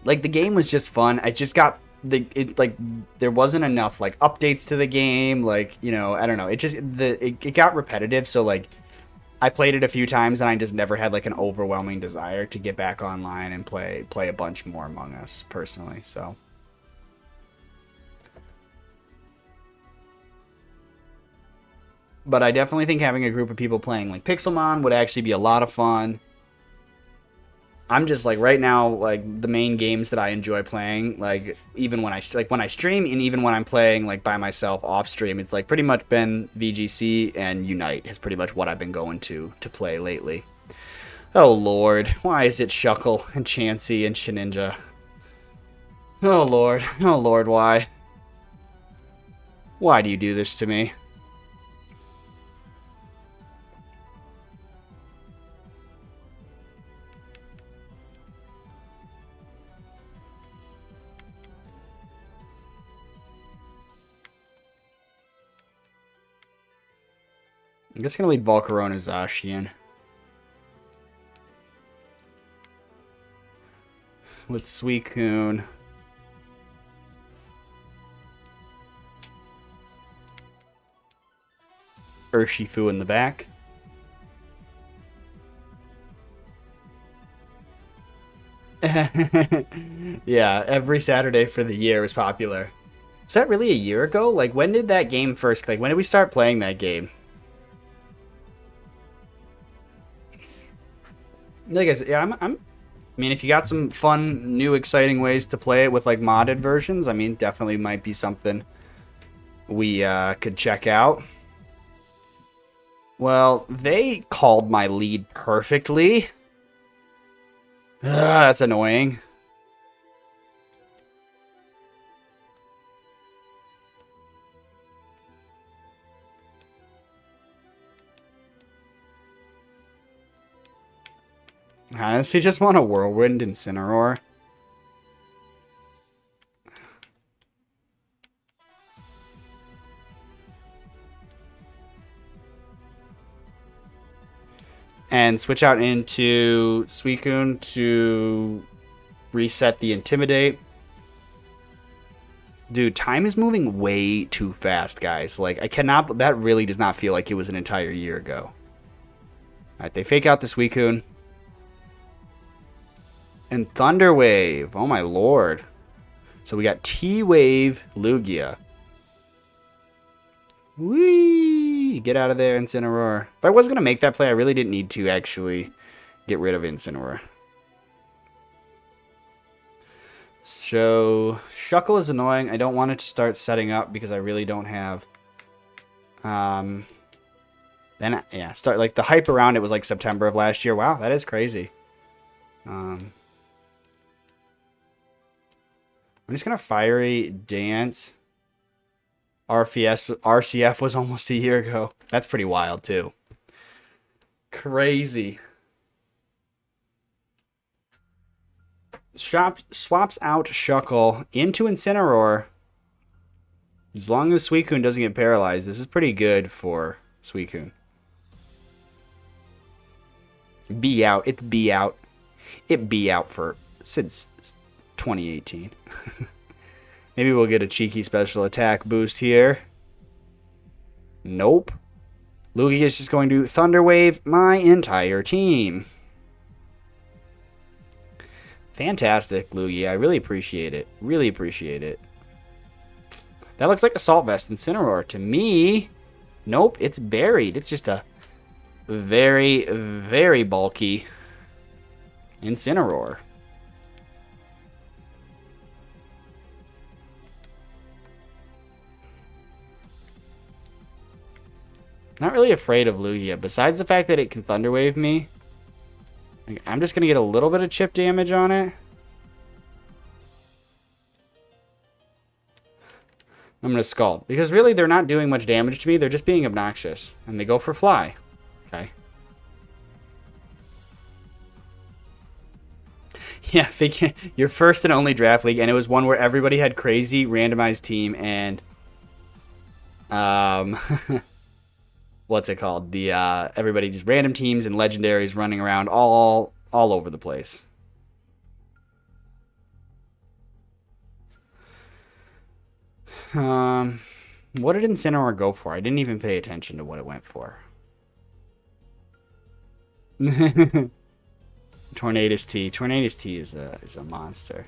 Like, the game was just fun. I just got there wasn't enough, like, updates to the game. Like, you know, I don't know. It got repetitive. So, like, I played it a few times and I just never had like an overwhelming desire to get back online and play a bunch more Among Us personally. So but I definitely think having a group of people playing like Pixelmon would actually be a lot of fun. I'm just like right now, like the main games that I enjoy playing, like even when I stream and even when I'm playing like by myself off stream, it's like pretty much been VGC and Unite is pretty much what I've been going to play lately. Oh Lord, why is it Shuckle and Chansey and Shininja? Oh Lord, why? Why do you do this to me? I'm just gonna lead Volcarona Zacian. With Suicune. Urshifu in the back. Yeah, every Saturday for the year was popular. Was that really a year ago? Like, when did that game first, like, when did we start playing that game? Like I said, yeah, I mean, if you got some fun, new, exciting ways to play it with, like, modded versions, I mean, definitely might be something we could check out. Well, they called my lead perfectly. That's annoying. I honestly just want a Whirlwind Incineroar. And switch out into Suicune to reset the Intimidate. Dude, time is moving way too fast, guys. Like, I cannot... That really does not feel like it was an entire year ago. Alright, they fake out the Suicune. And Thunder Wave. Oh, my lord. So we got T-Wave Lugia. Whee! Get out of there, Incineroar. If I was going to make that play, I really didn't need to actually get rid of Incineroar. So, Shuckle is annoying. I don't want it to start setting up because I really don't have... Then, yeah, start like the hype around it was like September of last year. Wow, that is crazy. I'm just going to Fiery Dance... RCF was almost a year ago. That's pretty wild, too. Crazy. Swaps out Shuckle into Incineroar. As long as Suicune doesn't get paralyzed, this is pretty good for Suicune. B out. It's B out. It be out for since 2018. Maybe we'll get a cheeky special attack boost here. Nope. Lugia is just going to Thunder Wave my entire team. Fantastic, Lugia. I really appreciate it. Really appreciate it. That looks like Assault Vest Incineroar to me. Nope, it's buried. It's just a very, very bulky Incineroar. Not really afraid of Lugia. Besides the fact that it can Thunder Wave me, I'm just going to get a little bit of chip damage on it. I'm going to Scald. Because really, they're not doing much damage to me. They're just being obnoxious. And they go for Fly. Okay. Yeah, your first and only draft league. And it was one where everybody had crazy randomized team. And... what's it called? The everybody just random teams and legendaries running around all over the place. What did Incineroar go for? I didn't even pay attention to what it went for. Tornadus T. Tornadus T is a monster.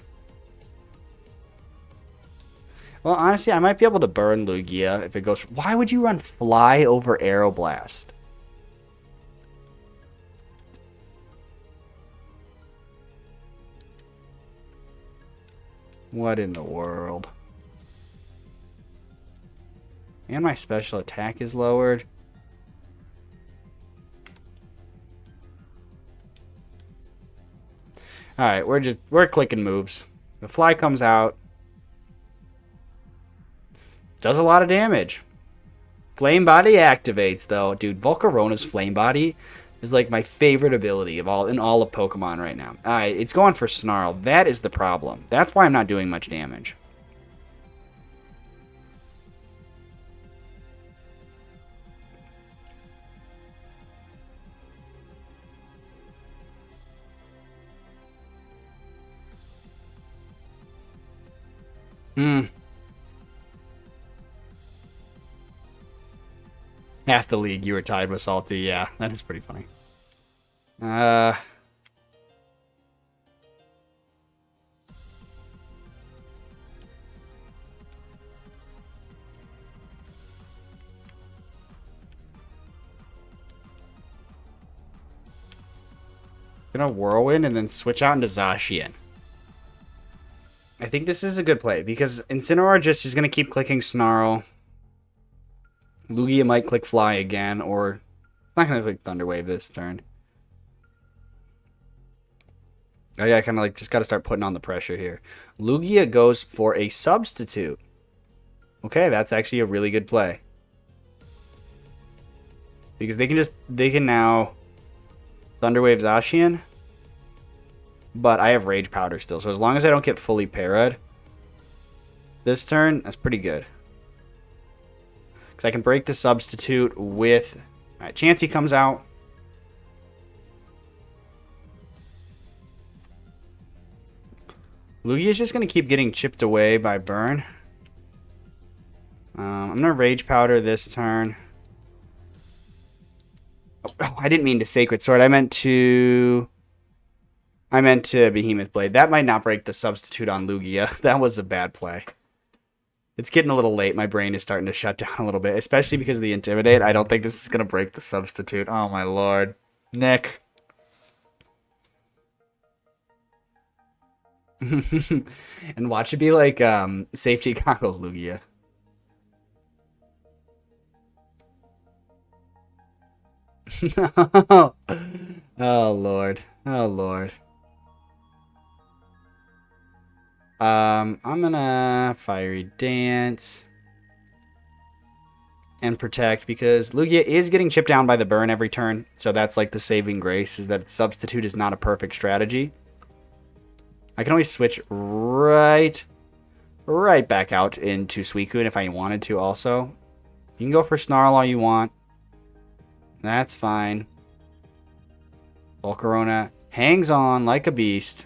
Well, honestly, I might be able to burn Lugia if it goes... Why would you run Fly over Aeroblast? What in the world? And my special attack is lowered. Alright, we're clicking moves. The Fly comes out. Does a lot of damage. Flame Body activates, though. Dude, Volcarona's Flame Body is like my favorite ability of all of Pokemon right now. Alright, it's going for Snarl. That is the problem. That's why I'm not doing much damage. Half the league you were tied with Salty. Yeah, that is pretty funny. Gonna Whirlwind and then switch out into Zacian. I think this is a good play because Incineroar just is gonna keep clicking Snarl. Lugia might click Fly again, or it's not gonna click Thunder Wave this turn. Oh yeah, I kind of like just got to start putting on the pressure here. Lugia goes for a substitute. Okay, that's actually a really good play. Because they can now Thunder Wave Zacian. But I have Rage Powder still, so as long as I don't get fully parried this turn, that's pretty good. Because I can break the substitute with... Alright, Chansey comes out. Lugia's just going to keep getting chipped away by Burn. I'm going to Rage Powder this turn. Oh, I didn't mean to Sacred Sword. I meant to Behemoth Blade. That might not break the substitute on Lugia. That was a bad play. It's getting a little late. My brain is starting to shut down a little bit, especially because of the Intimidate. I don't think this is going to break the substitute. Oh, my lord. Nick. And watch it be like safety goggles, Lugia. No. Oh, Lord. Oh, Lord. I'm gonna Fiery Dance and Protect because Lugia is getting chipped down by the burn every turn. So that's like the saving grace, is that substitute is not a perfect strategy. I can always switch right back out into Suicune if I wanted to also. You can go for Snarl all you want. That's fine. Volcarona hangs on like a beast.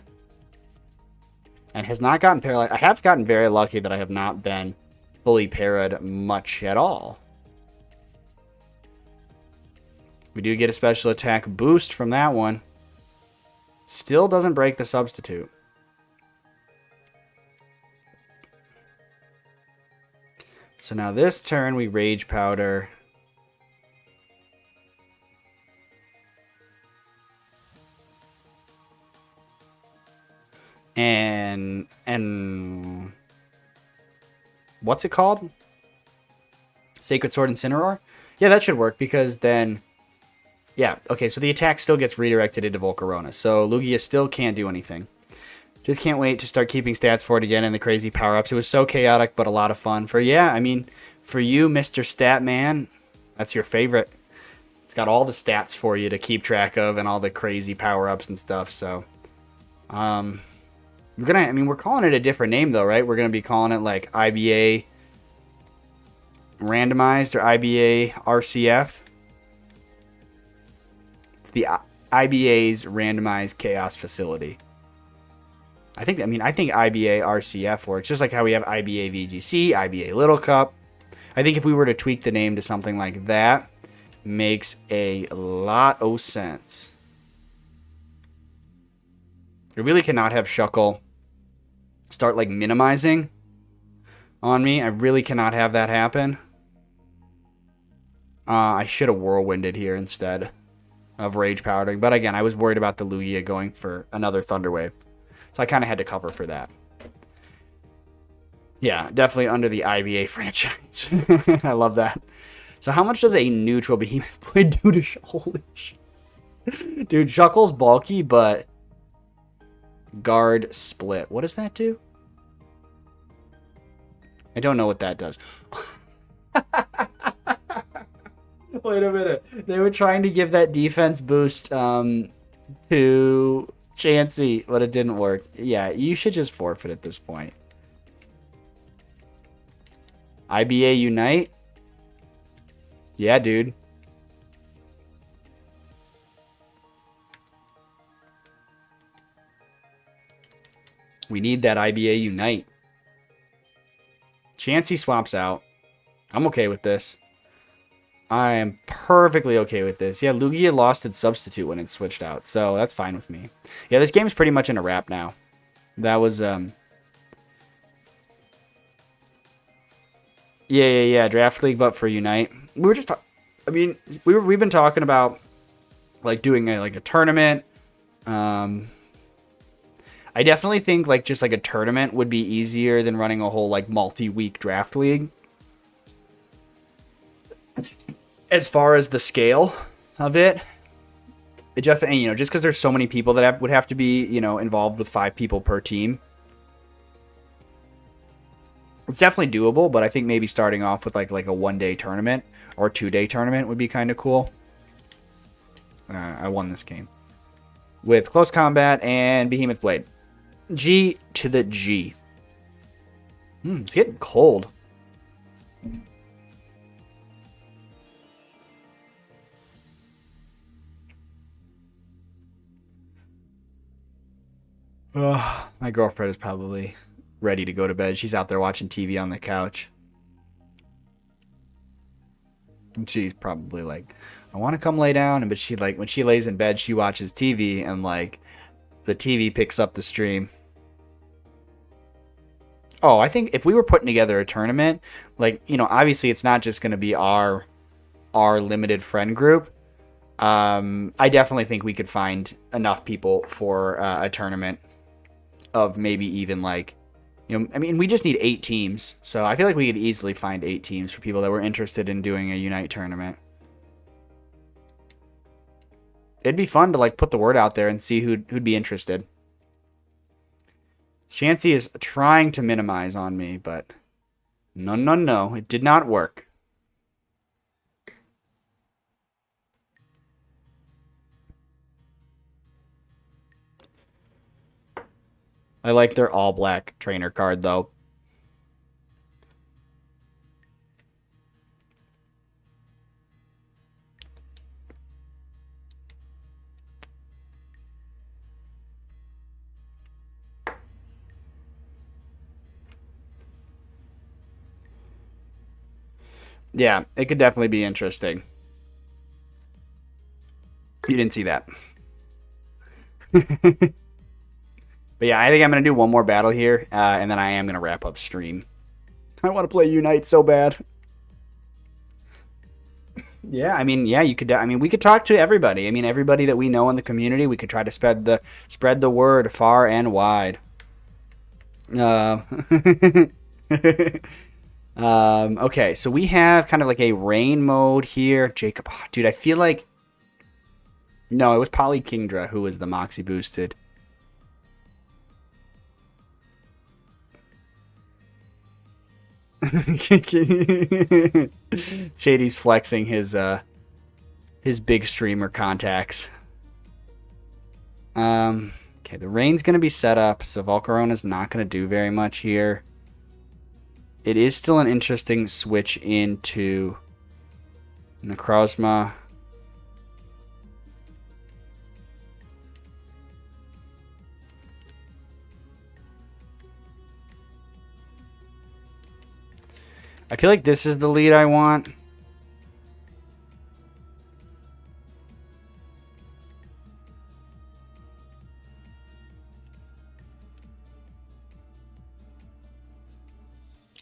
And has not gotten paralyzed. I have gotten very lucky that I have not been fully parried much at all. We do get a special attack boost from that one. Still doesn't break the substitute. So now this turn we Rage Powder. And what's it called? Sacred Sword Incineroar? Yeah, that should work because then... Yeah, okay, so the attack still gets redirected into Volcarona. So Lugia still can't do anything. Just can't wait to start keeping stats for it again and the crazy power-ups. It was so chaotic, but a lot of fun. For you, Mr. Statman, that's your favorite. It's got all the stats for you to keep track of and all the crazy power-ups and stuff, so... we're calling it a different name though, right? We're gonna be calling it like IBA randomized or IBA RCF. It's the IBA's randomized chaos facility. I think IBA RCF works just like how we have IBA VGC, IBA Little Cup. I think if we were to tweak the name to something like that, makes a lot of sense. I really cannot have Shuckle start like minimizing on me. I really cannot have that happen. I should have Whirlwinded here instead of Rage Powdering. But again, I was worried about the Lugia going for another Thunder Wave. So I kind of had to cover for that. Yeah, definitely under the IBA franchise. I love that. So how much does a neutral Behemoth Blade do to holy shit? Dude, Shuckle's bulky, but guard split. What does that do? I don't know what that does. Wait a minute. They were trying to give that defense boost to Chansey, but it didn't work. Yeah, you should just forfeit at this point. IBA Unite? Yeah, dude. We need that IBA Unite. Chansey swaps out. I'm okay with this. I am perfectly okay with this. Yeah, Lugia lost its substitute when it switched out, so that's fine with me. Yeah, this game's pretty much in a wrap now. That was, Yeah, Draft League, but for Unite. We were just, I mean, we've been talking about, like, doing a tournament. I definitely think, like, just, like, a tournament would be easier than running a whole, like, multi-week Draft League. As far as the scale of it, just because there's so many people that would have to be, involved with 5 people per team. It's definitely doable, but I think maybe starting off with like a 1-day tournament or 2-day tournament would be kind of cool. I won this game with Close Combat and Behemoth Blade. G to the G. It's getting cold. My girlfriend is probably ready to go to bed. She's out there watching TV on the couch. And she's probably like, I want to come lay down. But she, like, when she lays in bed, she watches TV and, like, the TV picks up the stream. Oh, I think if we were putting together a tournament, like, obviously it's not just going to be our limited friend group. I definitely think we could find enough people for a tournament of maybe even like, we just need 8 teams. So I feel like we could easily find 8 teams for people that were interested in doing a Unite tournament. It'd be fun to like put the word out there and see who'd be interested. Chansey is trying to minimize on me, but no, it did not work. I like their all-black trainer card, though. Yeah, it could definitely be interesting. You didn't see that. But yeah, I think I'm going to do one more battle here, and then I am going to wrap up stream. I want to play Unite so bad. Yeah, you could. We could talk to everybody. Everybody that we know in the community. We could try to spread the word far and wide. Okay, so we have kind of like a rain mode here. Jacob, dude, I feel like... No, it was Poly Kingdra who was the Moxie boosted. Shady's flexing his big streamer contacts. Okay, the rain's gonna be set up, so Volcarona's not gonna do very much here. It is still an interesting switch into Necrozma. I feel like this is the lead I want.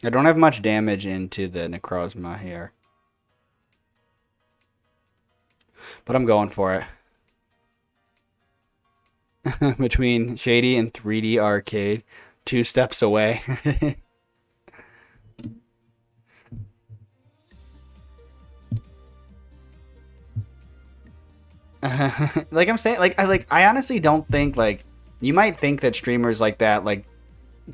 I don't have much damage into the Necrozma here. But I'm going for it. Between Shady and 3D Arcade. 2 steps away. Like I'm saying, I honestly don't think, like, you might think that streamers like that, like,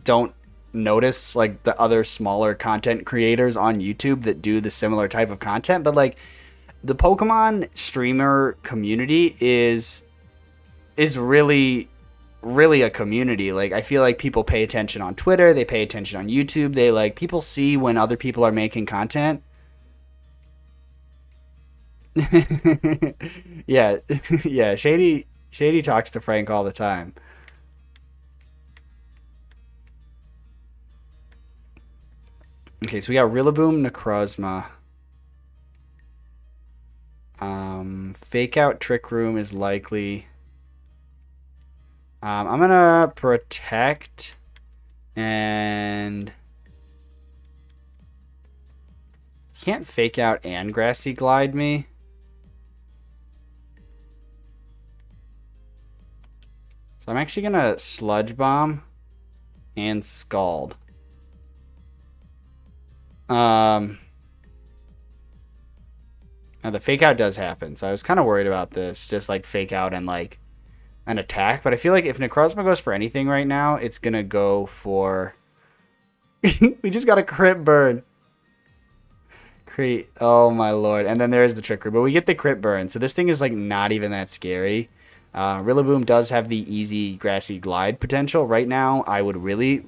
don't notice, like, the other smaller content creators on YouTube that do the similar type of content, but, like, the Pokemon streamer community is really a community. Like, I feel like people pay attention on Twitter, they pay attention on YouTube, they, like, people see when other people are making content. Yeah. Yeah, Shady talks to Frank all the time. Okay, so we got Rillaboom, Necrozma. Fake Out Trick Room is likely. I'm gonna protect and can't Fake Out and Grassy Glide me. So I'm actually gonna Sludge Bomb and Scald. Now the Fake Out does happen, so I was kind of worried about this, just like Fake Out and like an attack. But I feel like if Necrozma goes for anything right now, it's gonna go for. We just got a crit burn. Crit. Oh my lord! And then there's the Trick Room, but we get the crit burn, so this thing is like not even that scary. Rillaboom does have the easy Grassy Glide potential right now. I would really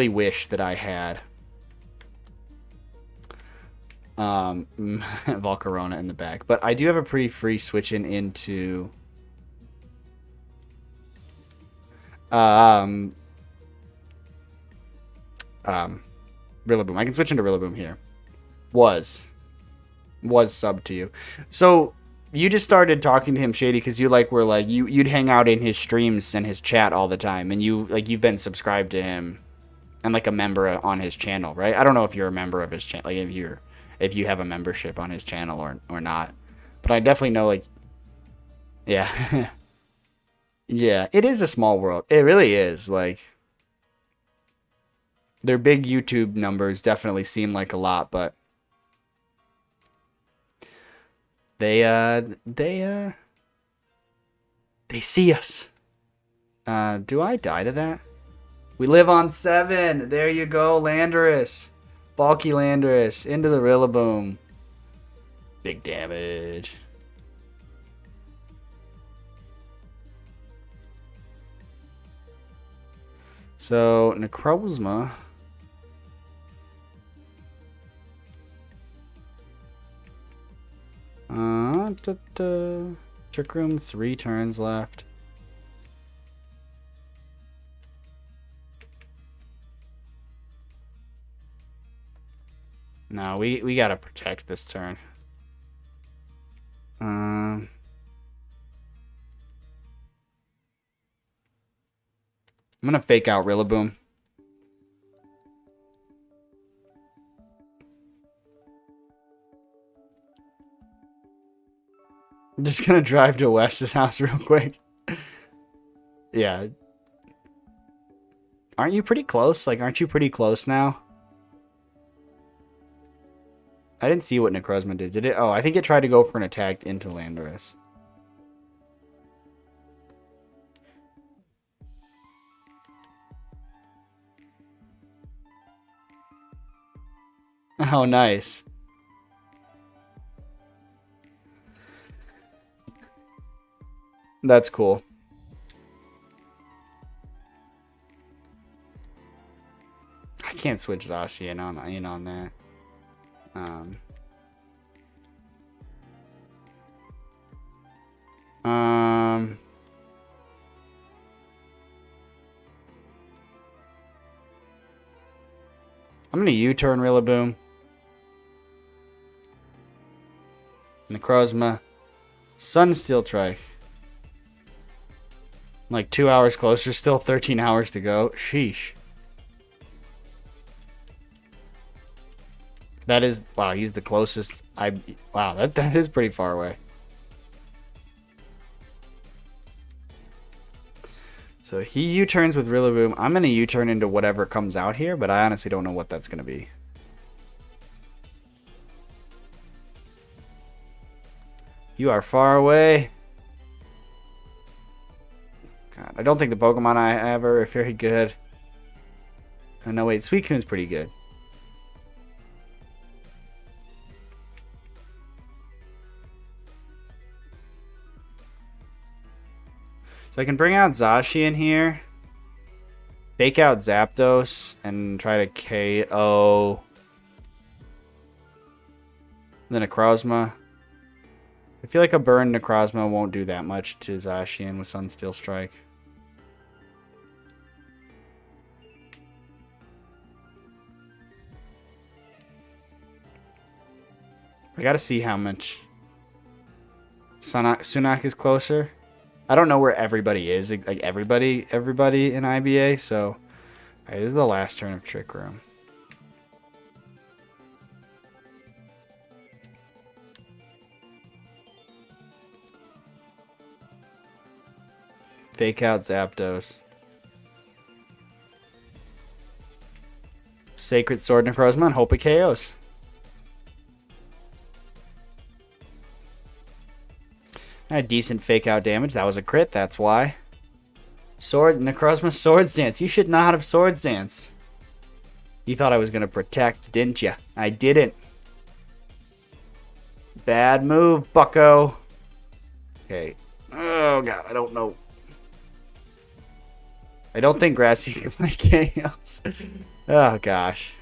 wish that I had Volcarona in the back, but I do have a pretty free switching into Rillaboom. I can switch into Rillaboom here. Was sub to you. So you just started talking to him, Shady, because you were you'd hang out in his streams and his chat all the time, and you've been subscribed to him and like a member on his channel, right? I don't know if you're a member of his channel, like if you have a membership on his channel or not, but I definitely know, like, yeah. Yeah, it is a small world. It really is. Like, their big YouTube numbers definitely seem like a lot, but they see us. Do I die to that? We live on 7. There you go, Landorus. Bulky Landorus into the Rillaboom. Big damage. So, Necrozma. Trick Room, 3 turns left. No, we gotta protect this turn. I'm gonna Fake Out Rillaboom. I'm just gonna drive to Wes's house real quick. Yeah. Aren't you pretty close? Like, aren't you pretty close now? I didn't see what Necrozma did. Did it? Oh, I think it tried to go for an attack into Landorus. Oh, nice. That's cool. I can't switch Zacian in on that. I'm gonna U-turn Rillaboom. Necrozma. Sunsteel Trike. Like 2 hours closer, still 13 hours to go. Sheesh. That is... Wow, he's the closest. Wow, that is pretty far away. So he U-turns with Rillaboom. I'm going to U-turn into whatever comes out here, but I honestly don't know what that's going to be. You are far away. God, I don't think the Pokemon I have are very good. Oh, no, wait. Suicune's pretty good. So I can bring out Zacian here. Fake out Zapdos and try to KO the Necrozma. I feel like a burn Necrozma won't do that much to Zacian with Sunsteel Strike. I gotta see how much Sunak is closer. I don't know where everybody is, like everybody in IBA, so alright, this is the last turn of Trick Room. Fake out Zapdos. Sacred Sword Necrozma and hope it KOs. I had decent fake out damage. That was a crit, that's why. Necrozma Swords Dance. You should not have Swords Danced. You thought I was going to protect, didn't you? I didn't. Bad move, bucko. Okay. Oh, God, I don't know. I don't think Grassy can like chaos. Oh, gosh.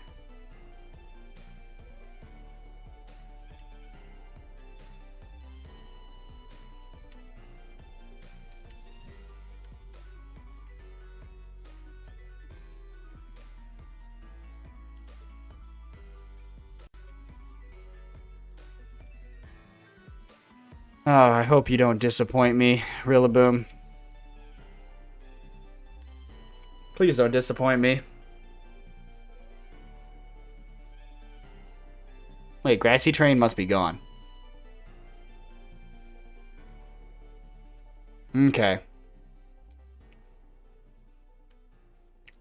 Oh, I hope you don't disappoint me, Rillaboom. Please don't disappoint me. Wait, Grassy Terrain must be gone. Okay.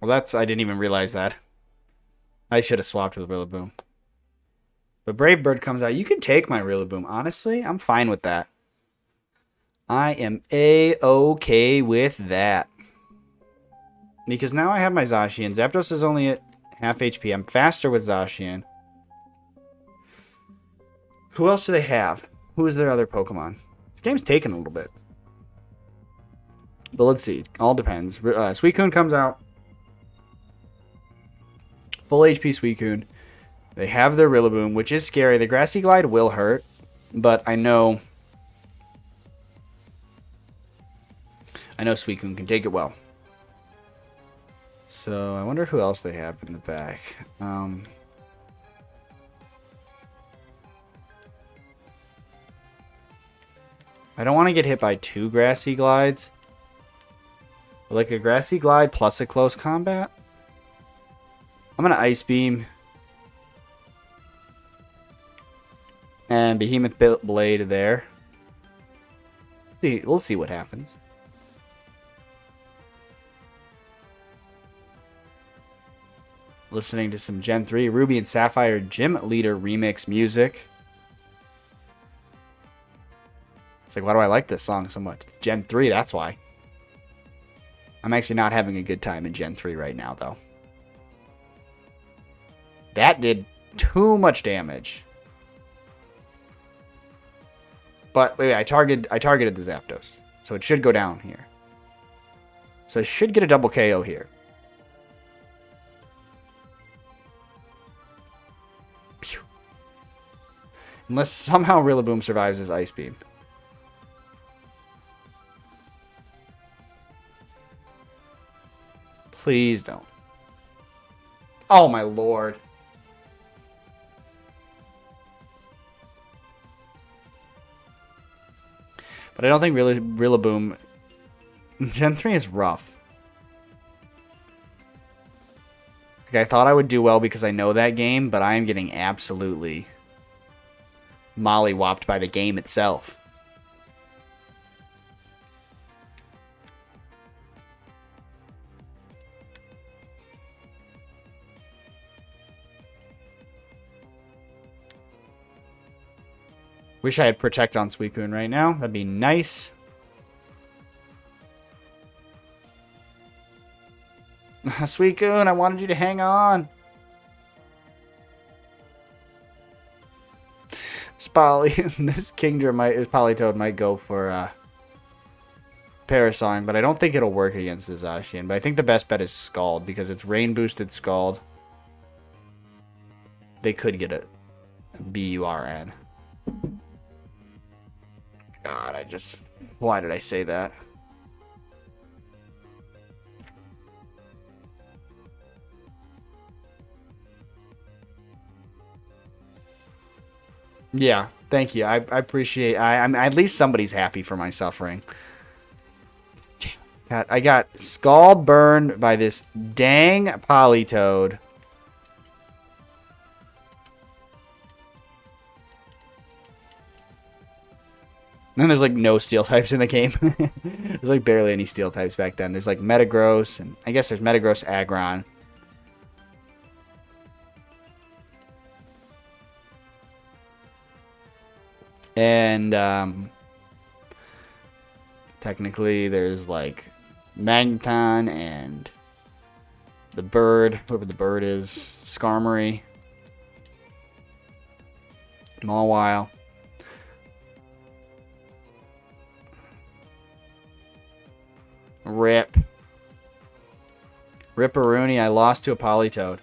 Well, I didn't even realize that. I should have swapped with Rillaboom. But Brave Bird comes out. You can take my Rillaboom. Honestly, I'm fine with that. I am A-okay with that. Because now I have my Zacian. Zapdos is only at half HP. I'm faster with Zacian. Who else do they have? Who is their other Pokemon? This game's taking a little bit. But let's see. All depends. Suicune comes out. Full HP Suicune. They have their Rillaboom, which is scary. The Grassy Glide will hurt. But I know Suicune can take it well. So I wonder who else they have in the back. I don't want to get hit by 2 Grassy Glides. But like a Grassy Glide plus a close combat. I'm going to Ice Beam. And Behemoth Blade there. We'll see what happens. Listening to some Gen 3 Ruby and Sapphire Gym Leader remix music. It's like, why do I like this song so much? It's Gen 3, that's why. I'm actually not having a good time in Gen 3 right now, though. That did too much damage. But wait, I targeted the Zapdos. So it should go down here. So I should get a double KO here. Pew. Unless somehow Rillaboom survives his Ice Beam. Please don't. Oh my lord. But I don't think Rillaboom... Gen 3 is rough. Like, I thought I would do well because I know that game, but I am getting absolutely mollywopped by the game itself. Wish I had Protect on Suicune right now. That'd be nice. Suicune, I wanted you to hang on. This Kingdra this Politoed might go for Parasong, but I don't think it'll work against the Zacian. But I think the best bet is Scald because it's rain boosted Scald. They could get a BURN. God, why did I say that? Yeah, thank you. I appreciate. I'm at least somebody's happy for my suffering. God, I got Scald burned by this dang Politoed. And there's like no steel types in the game. There's like barely any steel types back then. There's like Metagross, and I guess there's Metagross Aggron. And technically there's like Magneton and the bird, whoever the bird is, Skarmory, Mawile. Rip. Ripperoonie, I lost to a Politoed.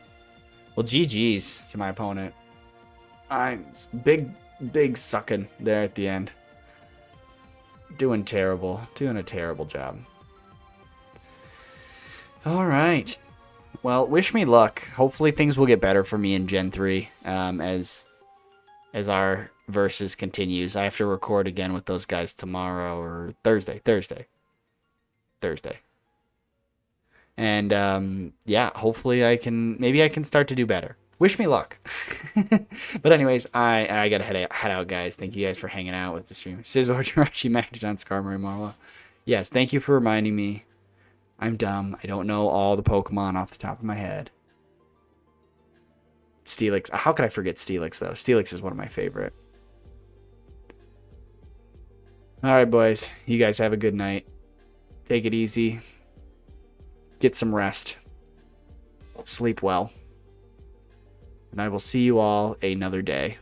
Well, GG's to my opponent. I'm big sucking there at the end. Doing terrible. Doing a terrible job. Alright. Well, wish me luck. Hopefully things will get better for me in Gen 3 as our versus continues. I have to record again with those guys tomorrow or Thursday. And yeah, hopefully maybe I can start to do better. Wish me luck. But anyways, I gotta head out, guys. Thank you guys for hanging out with the stream. Scizor, Jirachi, Magneton, Skarmory, Marwa. Yes, thank you for reminding me. I'm dumb. I don't know all the Pokemon off the top of my head. Steelix. How could I forget Steelix, though? Steelix is one of my favorite. Alright, boys. You guys have a good night. Take it easy. Get some rest. Sleep well. And I will see you all another day.